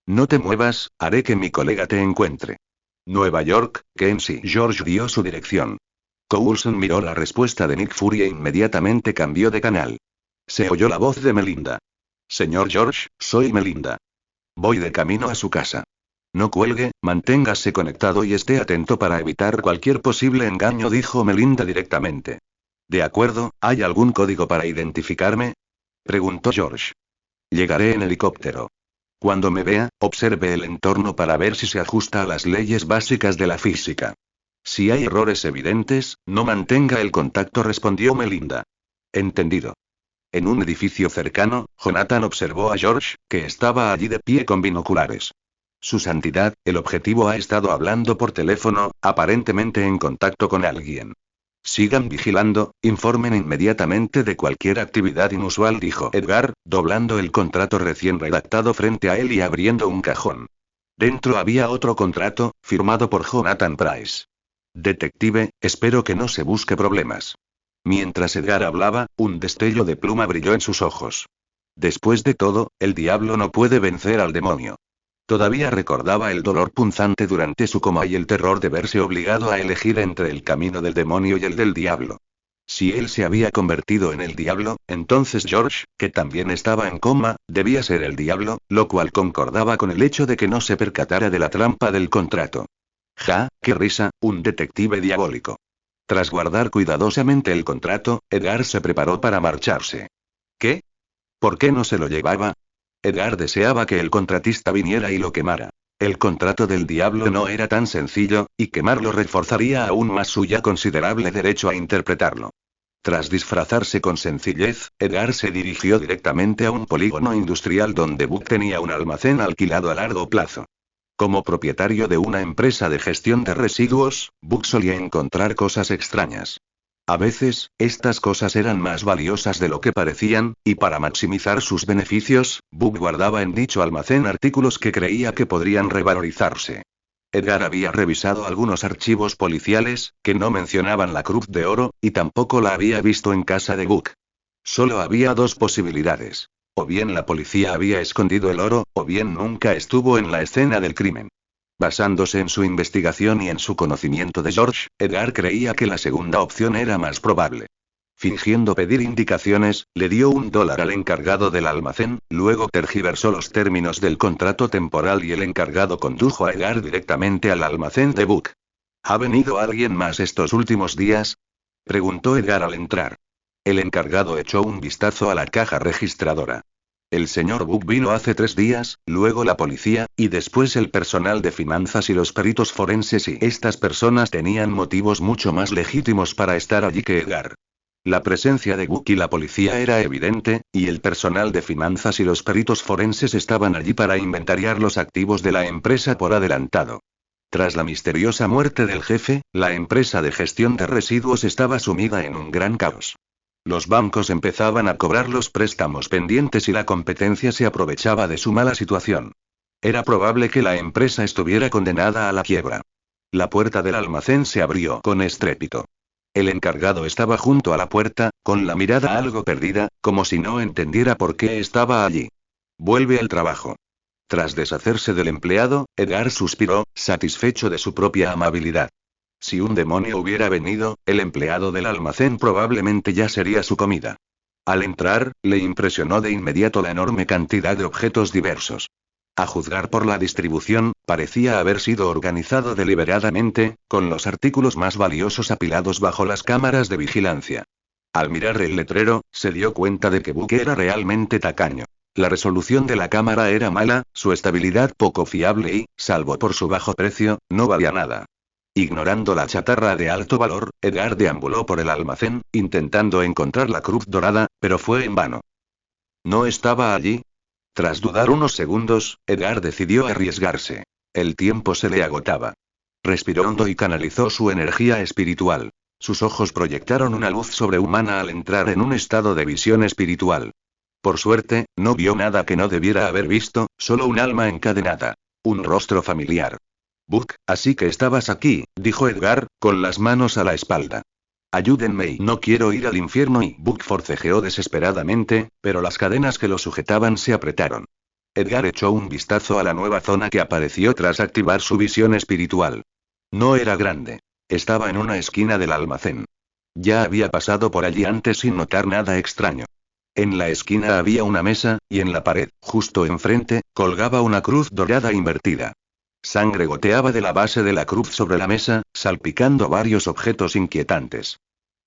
Speaker 1: No te muevas, haré que mi colega te encuentre. Nueva York, Kenzie. George dio su dirección. Coulson miró la respuesta de Nick Fury e inmediatamente cambió de canal. Se oyó la voz de Melinda. Señor George, soy Melinda. Voy de camino a su casa. No cuelgue, manténgase conectado y esté atento para evitar cualquier posible engaño, dijo Melinda directamente. De acuerdo, ¿hay algún código para identificarme? Preguntó George. Llegaré en helicóptero. Cuando me vea, observe el entorno para ver si se ajusta a las leyes básicas de la física. Si hay errores evidentes, no mantenga el contacto, respondió Melinda. Entendido. En un edificio cercano, Jonathan observó a George, que estaba allí de pie con binoculares. Su santidad, el objetivo ha estado hablando por teléfono, aparentemente en contacto con alguien. Sigan vigilando, informen inmediatamente de cualquier actividad inusual, dijo Edgar, doblando el contrato recién redactado frente a él y abriendo un cajón. Dentro había otro contrato, firmado por Jonathan Price. Detective, espero que no se busque problemas. Mientras Edgar hablaba, un destello de pluma brilló en sus ojos. Después de todo, el diablo no puede vencer al demonio. Todavía recordaba el dolor punzante durante su coma y el terror de verse obligado a elegir entre el camino del demonio y el del diablo. Si él se había convertido en el diablo, entonces George, que también estaba en coma, debía ser el diablo, lo cual concordaba con el hecho de que no se percatara de la trampa del contrato. Ja, qué risa, un detective diabólico. Tras guardar cuidadosamente el contrato, Edgar se preparó para marcharse. ¿Qué? ¿Por qué no se lo llevaba? Edgar deseaba que el contratista viniera y lo quemara. El contrato del diablo no era tan sencillo, y quemarlo reforzaría aún más su ya considerable derecho a interpretarlo. Tras disfrazarse con sencillez, Edgar se dirigió directamente a un polígono industrial donde Buck tenía un almacén alquilado a largo plazo. Como propietario de una empresa de gestión de residuos, Buck solía encontrar cosas extrañas. A veces, estas cosas eran más valiosas de lo que parecían, y para maximizar sus beneficios, Buck guardaba en dicho almacén artículos que creía que podrían revalorizarse. Edgar había revisado algunos archivos policiales, que no mencionaban la Cruz de Oro, y tampoco la había visto en casa de Buck. Solo había dos posibilidades. O bien la policía había escondido el oro, o bien nunca estuvo en la escena del crimen. Basándose en su investigación y en su conocimiento de George, Edgar creía que la segunda opción era más probable. Fingiendo pedir indicaciones, le dio $1 al encargado del almacén, luego tergiversó los términos del contrato temporal y el encargado condujo a Edgar directamente al almacén de Buck. ¿Ha venido alguien más estos últimos días? Preguntó Edgar al entrar. El encargado echó un vistazo a la caja registradora. El señor Buck vino hace 3 días, luego la policía, y después el personal de finanzas y los peritos forenses, y estas personas tenían motivos mucho más legítimos para estar allí que Edgar. La presencia de Buck y la policía era evidente, y el personal de finanzas y los peritos forenses estaban allí para inventariar los activos de la empresa por adelantado. Tras la misteriosa muerte del jefe, la empresa de gestión de residuos estaba sumida en un gran caos. Los bancos empezaban a cobrar los préstamos pendientes y la competencia se aprovechaba de su mala situación. Era probable que la empresa estuviera condenada a la quiebra. La puerta del almacén se abrió con estrépito. El encargado estaba junto a la puerta, con la mirada algo perdida, como si no entendiera por qué estaba allí. Vuelve al trabajo. Tras deshacerse del empleado, Edgar suspiró, satisfecho de su propia amabilidad. Si un demonio hubiera venido, el empleado del almacén probablemente ya sería su comida. Al entrar, le impresionó de inmediato la enorme cantidad de objetos diversos. A juzgar por la distribución, Parecía haber sido organizado deliberadamente, con los artículos más valiosos apilados bajo las cámaras de vigilancia. Al mirar el letrero, se dio cuenta de que Buck era realmente tacaño. La resolución de la cámara era mala, su estabilidad poco fiable y, salvo por su bajo precio, no valía nada. Ignorando la chatarra de alto valor, Edgar deambuló por el almacén, intentando encontrar la cruz dorada, pero fue en vano. ¿No estaba allí? Tras dudar unos segundos, Edgar decidió arriesgarse. El tiempo se le agotaba. Respiró hondo y canalizó su energía espiritual. Sus ojos proyectaron una luz sobrehumana al entrar en un estado de visión espiritual. Por suerte, no vio nada que no debiera haber visto, solo un alma encadenada. Un rostro familiar. Buck, así que estabas aquí, dijo Edgar, con las manos a la espalda. Ayúdenme, no quiero ir al infierno. Y Buck forcejeó desesperadamente, pero las cadenas que lo sujetaban se apretaron. Edgar echó un vistazo a la nueva zona que apareció tras activar su visión espiritual. No era grande. Estaba en una esquina del almacén. Ya había pasado por allí antes sin notar nada extraño. En la esquina había una mesa, y en la pared, justo enfrente, colgaba una cruz dorada invertida. Sangre goteaba de la base de la cruz sobre la mesa, salpicando varios objetos inquietantes.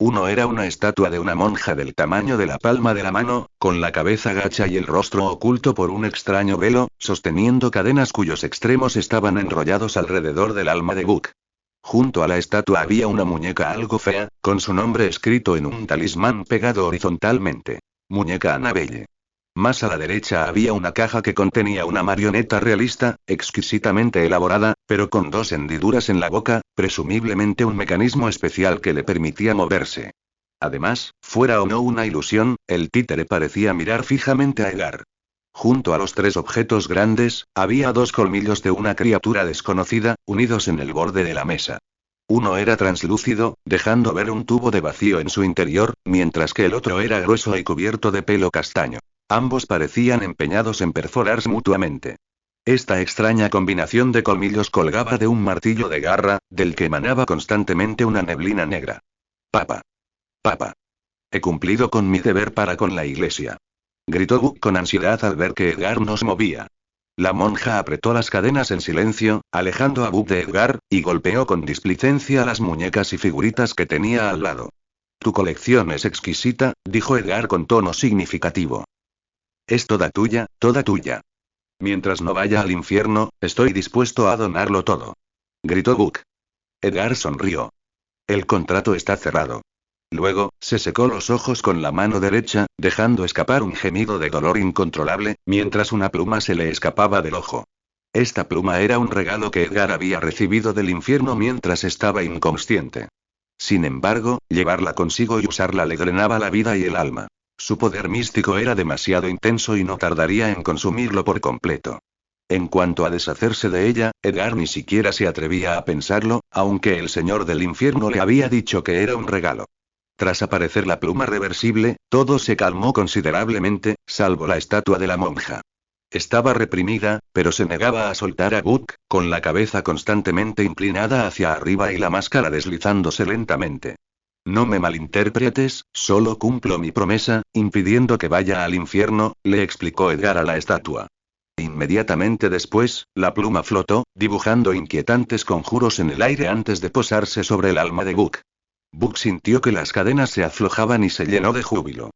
Speaker 1: Uno era una estatua de una monja del tamaño de la palma de la mano, con la cabeza gacha y el rostro oculto por un extraño velo, sosteniendo cadenas cuyos extremos estaban enrollados alrededor del alma de Buck. Junto a la estatua había una muñeca algo fea, con su nombre escrito en un talismán pegado horizontalmente. Muñeca Annabelle. Más a la derecha había una caja que contenía una marioneta realista, exquisitamente elaborada, pero con dos hendiduras en la boca, presumiblemente un mecanismo especial que le permitía moverse. Además, fuera o no una ilusión, el títere parecía mirar fijamente a Edgar. Junto a los tres objetos grandes, había dos colmillos de una criatura desconocida, unidos en el borde de la mesa. Uno era translúcido, dejando ver un tubo de vacío en su interior, mientras que el otro era grueso y cubierto de pelo castaño. Ambos parecían empeñados en perforarse mutuamente. Esta extraña combinación de colmillos colgaba de un martillo de garra, del que emanaba constantemente una neblina negra. Papa. Papa. He cumplido con mi deber para con la iglesia. Gritó Buck con ansiedad al ver que Edgar no se movía. La monja apretó las cadenas en silencio, alejando a Buck de Edgar, y golpeó con displicencia las muñecas y figuritas que tenía al lado. Tu colección es exquisita, dijo Edgar con tono significativo. Es toda tuya, toda tuya. Mientras no vaya al infierno, estoy dispuesto a donarlo todo. Gritó Buck. Edgar sonrió. El contrato está cerrado. Luego, se secó los ojos con la mano derecha, dejando escapar un gemido de dolor incontrolable, mientras una pluma se le escapaba del ojo. Esta pluma era un regalo que Edgar había recibido del infierno mientras estaba inconsciente. Sin embargo, llevarla consigo y usarla le drenaba la vida y el alma. Su poder místico era demasiado intenso y no tardaría en consumirlo por completo. En cuanto a deshacerse de ella, Edgar ni siquiera se atrevía a pensarlo, aunque el señor del infierno le había dicho que era un regalo. Tras aparecer la pluma reversible, todo se calmó considerablemente, salvo la estatua de la monja. Estaba reprimida, pero se negaba a soltar a Buck, con la cabeza constantemente inclinada hacia arriba y la máscara deslizándose lentamente. No me malinterpretes, solo cumplo mi promesa, impidiendo que vaya al infierno, le explicó Edgar a la estatua. Inmediatamente después, la pluma flotó, dibujando inquietantes conjuros en el aire antes de posarse sobre el alma de Buck. Buck sintió que las cadenas se aflojaban y se llenó de júbilo.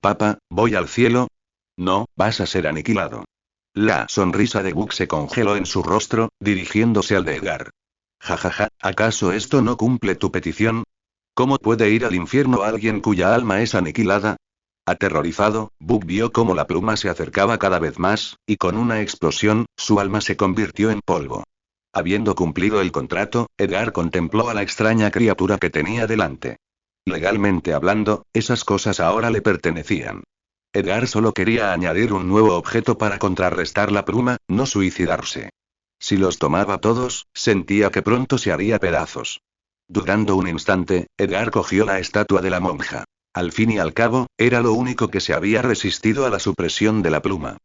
Speaker 1: Papá, ¿voy al cielo? No, vas a ser aniquilado. La sonrisa de Buck se congeló en su rostro, dirigiéndose al de Edgar. Jajaja, ¿acaso esto no cumple tu petición? ¿Cómo puede ir al infierno alguien cuya alma es aniquilada? Aterrorizado, Buck vio cómo la pluma se acercaba cada vez más, y con una explosión, su alma se convirtió en polvo. Habiendo cumplido el contrato, Edgar contempló a la extraña criatura que tenía delante. Legalmente hablando, esas cosas ahora le pertenecían. Edgar solo quería añadir un nuevo objeto para contrarrestar la pluma, no suicidarse. Si los tomaba todos, sentía que pronto se haría pedazos. Dudando un instante, Edgar cogió la estatua de la monja. Al fin y al cabo, era lo único que se había resistido a la supresión de la pluma.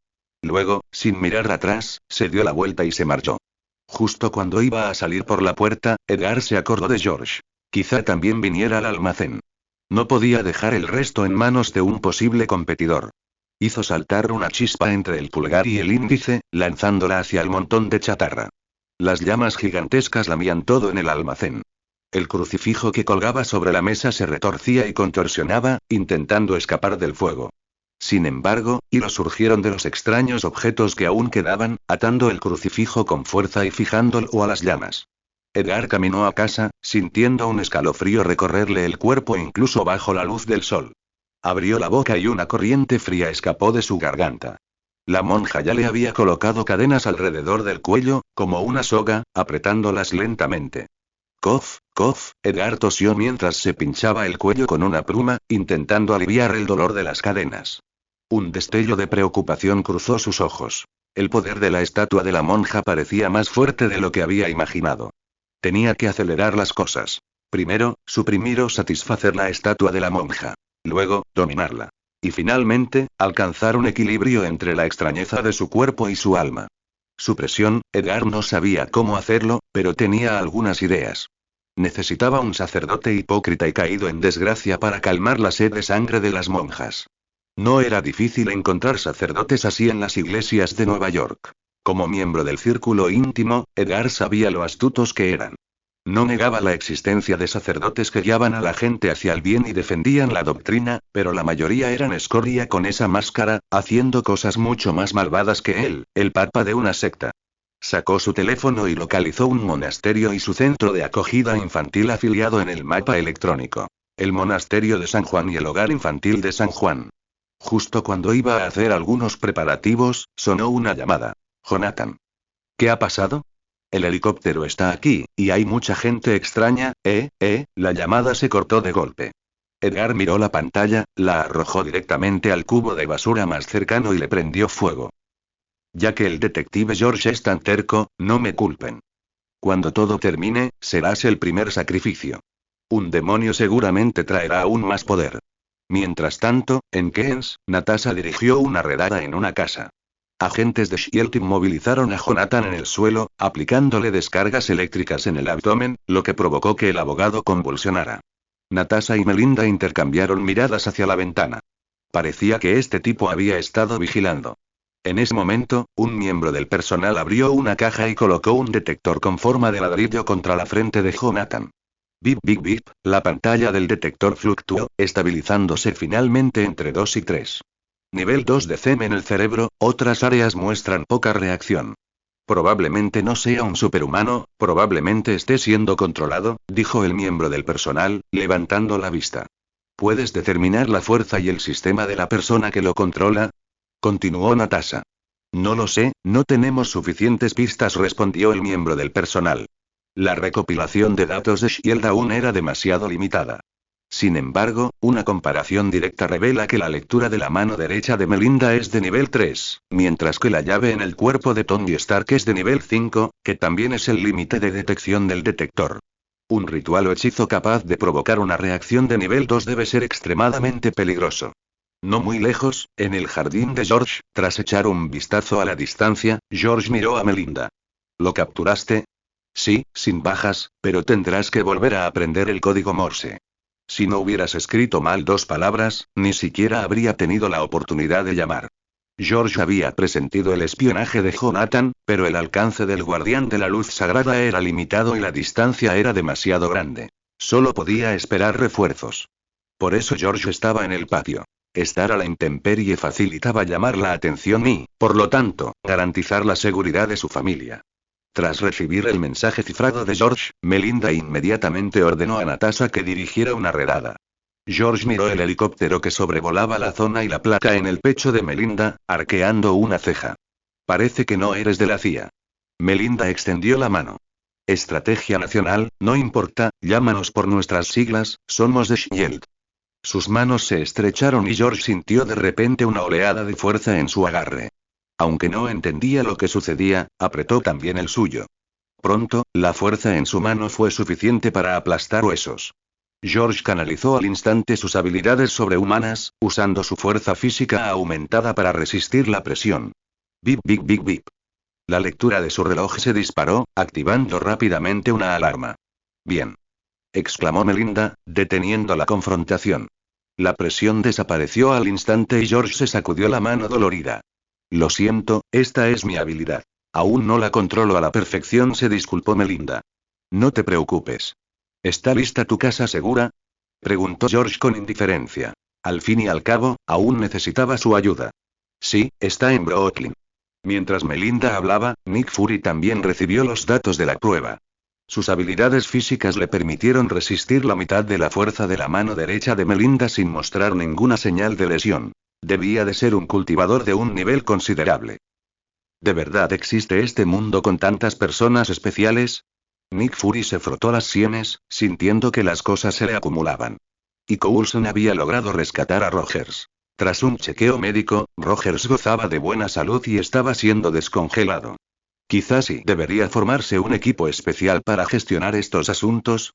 Speaker 1: Luego, sin mirar atrás, se dio la vuelta y se marchó. Justo cuando iba a salir por la puerta, Edgar se acordó de George. Quizá también viniera al almacén. No podía dejar el resto en manos de un posible competidor. Hizo saltar una chispa entre el pulgar y el índice, lanzándola hacia el montón de chatarra. Las llamas gigantescas lamían todo en el almacén. El crucifijo que colgaba sobre la mesa se retorcía y contorsionaba, intentando escapar del fuego. Sin embargo, hilos surgieron de los extraños objetos que aún quedaban, atando el crucifijo con fuerza y fijándolo a las llamas. Edgar caminó a casa, sintiendo un escalofrío recorrerle el cuerpo incluso bajo la luz del sol. Abrió la boca y una corriente fría escapó de su garganta. La monja ya le había colocado cadenas alrededor del cuello, como una soga, apretándolas lentamente. Cof, cof, Edgar tosió mientras se pinchaba el cuello con una pluma, intentando aliviar el dolor de las cadenas. Un destello de preocupación cruzó sus ojos. El poder de la estatua de la monja parecía más fuerte de lo que había imaginado. Tenía que acelerar las cosas. Primero, suprimir o satisfacer la estatua de la monja. Luego, dominarla. Y finalmente, alcanzar un equilibrio entre la extrañeza de su cuerpo y su alma. Supresión, Edgar no sabía cómo hacerlo, pero tenía algunas ideas. Necesitaba un sacerdote hipócrita y caído en desgracia para calmar la sed de sangre de las monjas. No era difícil encontrar sacerdotes así en las iglesias de Nueva York. Como miembro del círculo íntimo, Edgar sabía lo astutos que eran. No negaba la existencia de sacerdotes que guiaban a la gente hacia el bien y defendían la doctrina, pero la mayoría eran escoria con esa máscara, haciendo cosas mucho más malvadas que él, el papa de una secta. Sacó su teléfono y localizó un monasterio y su centro de acogida infantil afiliado en el mapa electrónico. El monasterio de San Juan y el hogar infantil de San Juan. Justo cuando iba a hacer algunos preparativos, sonó una llamada. Jonathan. ¿Qué ha pasado? El helicóptero está aquí, y hay mucha gente extraña, la llamada se cortó de golpe. Edgar miró la pantalla, la arrojó directamente al cubo de basura más cercano y le prendió fuego. Ya que el detective George es tan terco, no me culpen. Cuando todo termine, serás el primer sacrificio. Un demonio seguramente traerá aún más poder. Mientras tanto, en Keynes, Natasha dirigió una redada en una casa. Agentes de SHIELD inmovilizaron a Jonathan en el suelo, aplicándole descargas eléctricas en el abdomen, lo que provocó que el abogado convulsionara. Natasha y Melinda intercambiaron miradas hacia la ventana. Parecía que este tipo había estado vigilando. En ese momento, un miembro del personal abrió una caja y colocó un detector con forma de ladrillo contra la frente de Jonathan. Bip bip bip, la pantalla del detector fluctuó, estabilizándose finalmente entre 2 y 3. Nivel 2 de CEM en el cerebro, otras áreas muestran poca reacción. Probablemente no sea un superhumano, probablemente esté siendo controlado, dijo el miembro del personal, levantando la vista. ¿Puedes determinar la fuerza y el sistema de la persona que lo controla? Continuó Natasha. No lo sé, no tenemos suficientes pistas, respondió el miembro del personal. La recopilación de datos de SHIELD aún era demasiado limitada. Sin embargo, una comparación directa revela que la lectura de la mano derecha de Melinda es de nivel 3, mientras que la llave en el cuerpo de Tony Stark es de nivel 5, que también es el límite de detección del detector. Un ritual o hechizo capaz de provocar una reacción de nivel 2 debe ser extremadamente peligroso. No muy lejos, en el jardín de George, tras echar un vistazo a la distancia, George miró a Melinda. ¿Lo capturaste? Sí, sin bajas, pero tendrás que volver a aprender el código Morse. Si no hubieras escrito mal 2 palabras, ni siquiera habría tenido la oportunidad de llamar. George había presentido el espionaje de Jonathan, pero el alcance del guardián de la luz sagrada era limitado y la distancia era demasiado grande. Solo podía esperar refuerzos. Por eso George estaba en el patio. Estar a la intemperie facilitaba llamar la atención y, por lo tanto, garantizar la seguridad de su familia. Tras recibir el mensaje cifrado de George, Melinda inmediatamente ordenó a Natasha que dirigiera una redada. George miró el helicóptero que sobrevolaba la zona y la placa en el pecho de Melinda, arqueando una ceja. Parece que no eres de la CIA. Melinda extendió la mano. Estrategia nacional, no importa, llámanos por nuestras siglas, somos de SHIELD. Sus manos se estrecharon y George sintió de repente una oleada de fuerza en su agarre. Aunque no entendía lo que sucedía, apretó también el suyo. Pronto, la fuerza en su mano fue suficiente para aplastar huesos. George canalizó al instante sus habilidades sobrehumanas, usando su fuerza física aumentada para resistir la presión. Bip bip bip bip. La lectura de su reloj se disparó, activando rápidamente una alarma. Bien. Exclamó Melinda, deteniendo la confrontación. La presión desapareció al instante y George se sacudió la mano dolorida. Lo siento, esta es mi habilidad. Aún no la controlo a la perfección, se disculpó Melinda. No te preocupes. ¿Está lista tu casa segura? Preguntó George con indiferencia. Al fin y al cabo, aún necesitaba su ayuda. Sí, está en Brooklyn. Mientras Melinda hablaba, Nick Fury también recibió los datos de la prueba. Sus habilidades físicas le permitieron resistir la mitad de la fuerza de la mano derecha de Melinda sin mostrar ninguna señal de lesión. Debía de ser un cultivador de un nivel considerable. ¿De verdad existe este mundo con tantas personas especiales? Nick Fury se frotó las sienes, sintiendo que las cosas se le acumulaban. Y Coulson había logrado rescatar a Rogers. Tras un chequeo médico, Rogers gozaba de buena salud y estaba siendo descongelado. Quizás sí debería formarse un equipo especial para gestionar estos asuntos.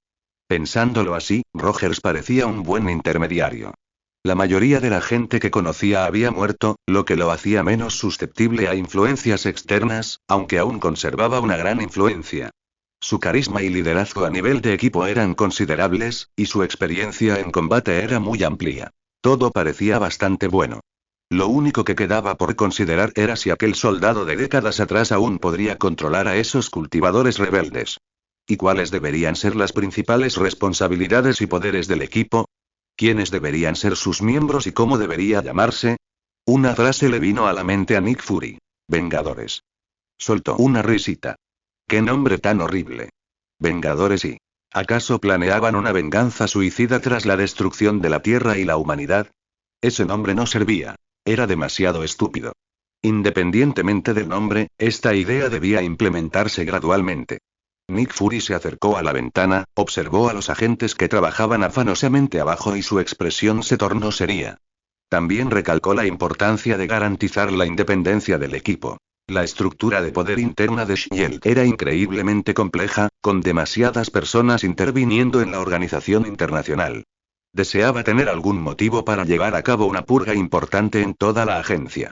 Speaker 1: Pensándolo así, Rogers parecía un buen intermediario. La mayoría de la gente que conocía había muerto, lo que lo hacía menos susceptible a influencias externas, aunque aún conservaba una gran influencia. Su carisma y liderazgo a nivel de equipo eran considerables, y su experiencia en combate era muy amplia. Todo parecía bastante bueno. Lo único que quedaba por considerar era si aquel soldado de décadas atrás aún podría controlar a esos cultivadores rebeldes. ¿Y cuáles deberían ser las principales responsabilidades y poderes del equipo? ¿Quiénes deberían ser sus miembros y cómo debería llamarse? Una frase le vino a la mente a Nick Fury. Vengadores. Soltó una risita. ¡Qué nombre tan horrible! Vengadores y... ¿acaso planeaban una venganza suicida tras la destrucción de la Tierra y la humanidad? Ese nombre no servía. Era demasiado estúpido. Independientemente del nombre, esta idea debía implementarse gradualmente. Nick Fury se acercó a la ventana, observó a los agentes que trabajaban afanosamente abajo y su expresión se tornó seria. También recalcó la importancia de garantizar la independencia del equipo. La estructura de poder interna de Shield era increíblemente compleja, con demasiadas personas interviniendo en la organización internacional. Deseaba tener algún motivo para llevar a cabo una purga importante en toda la agencia.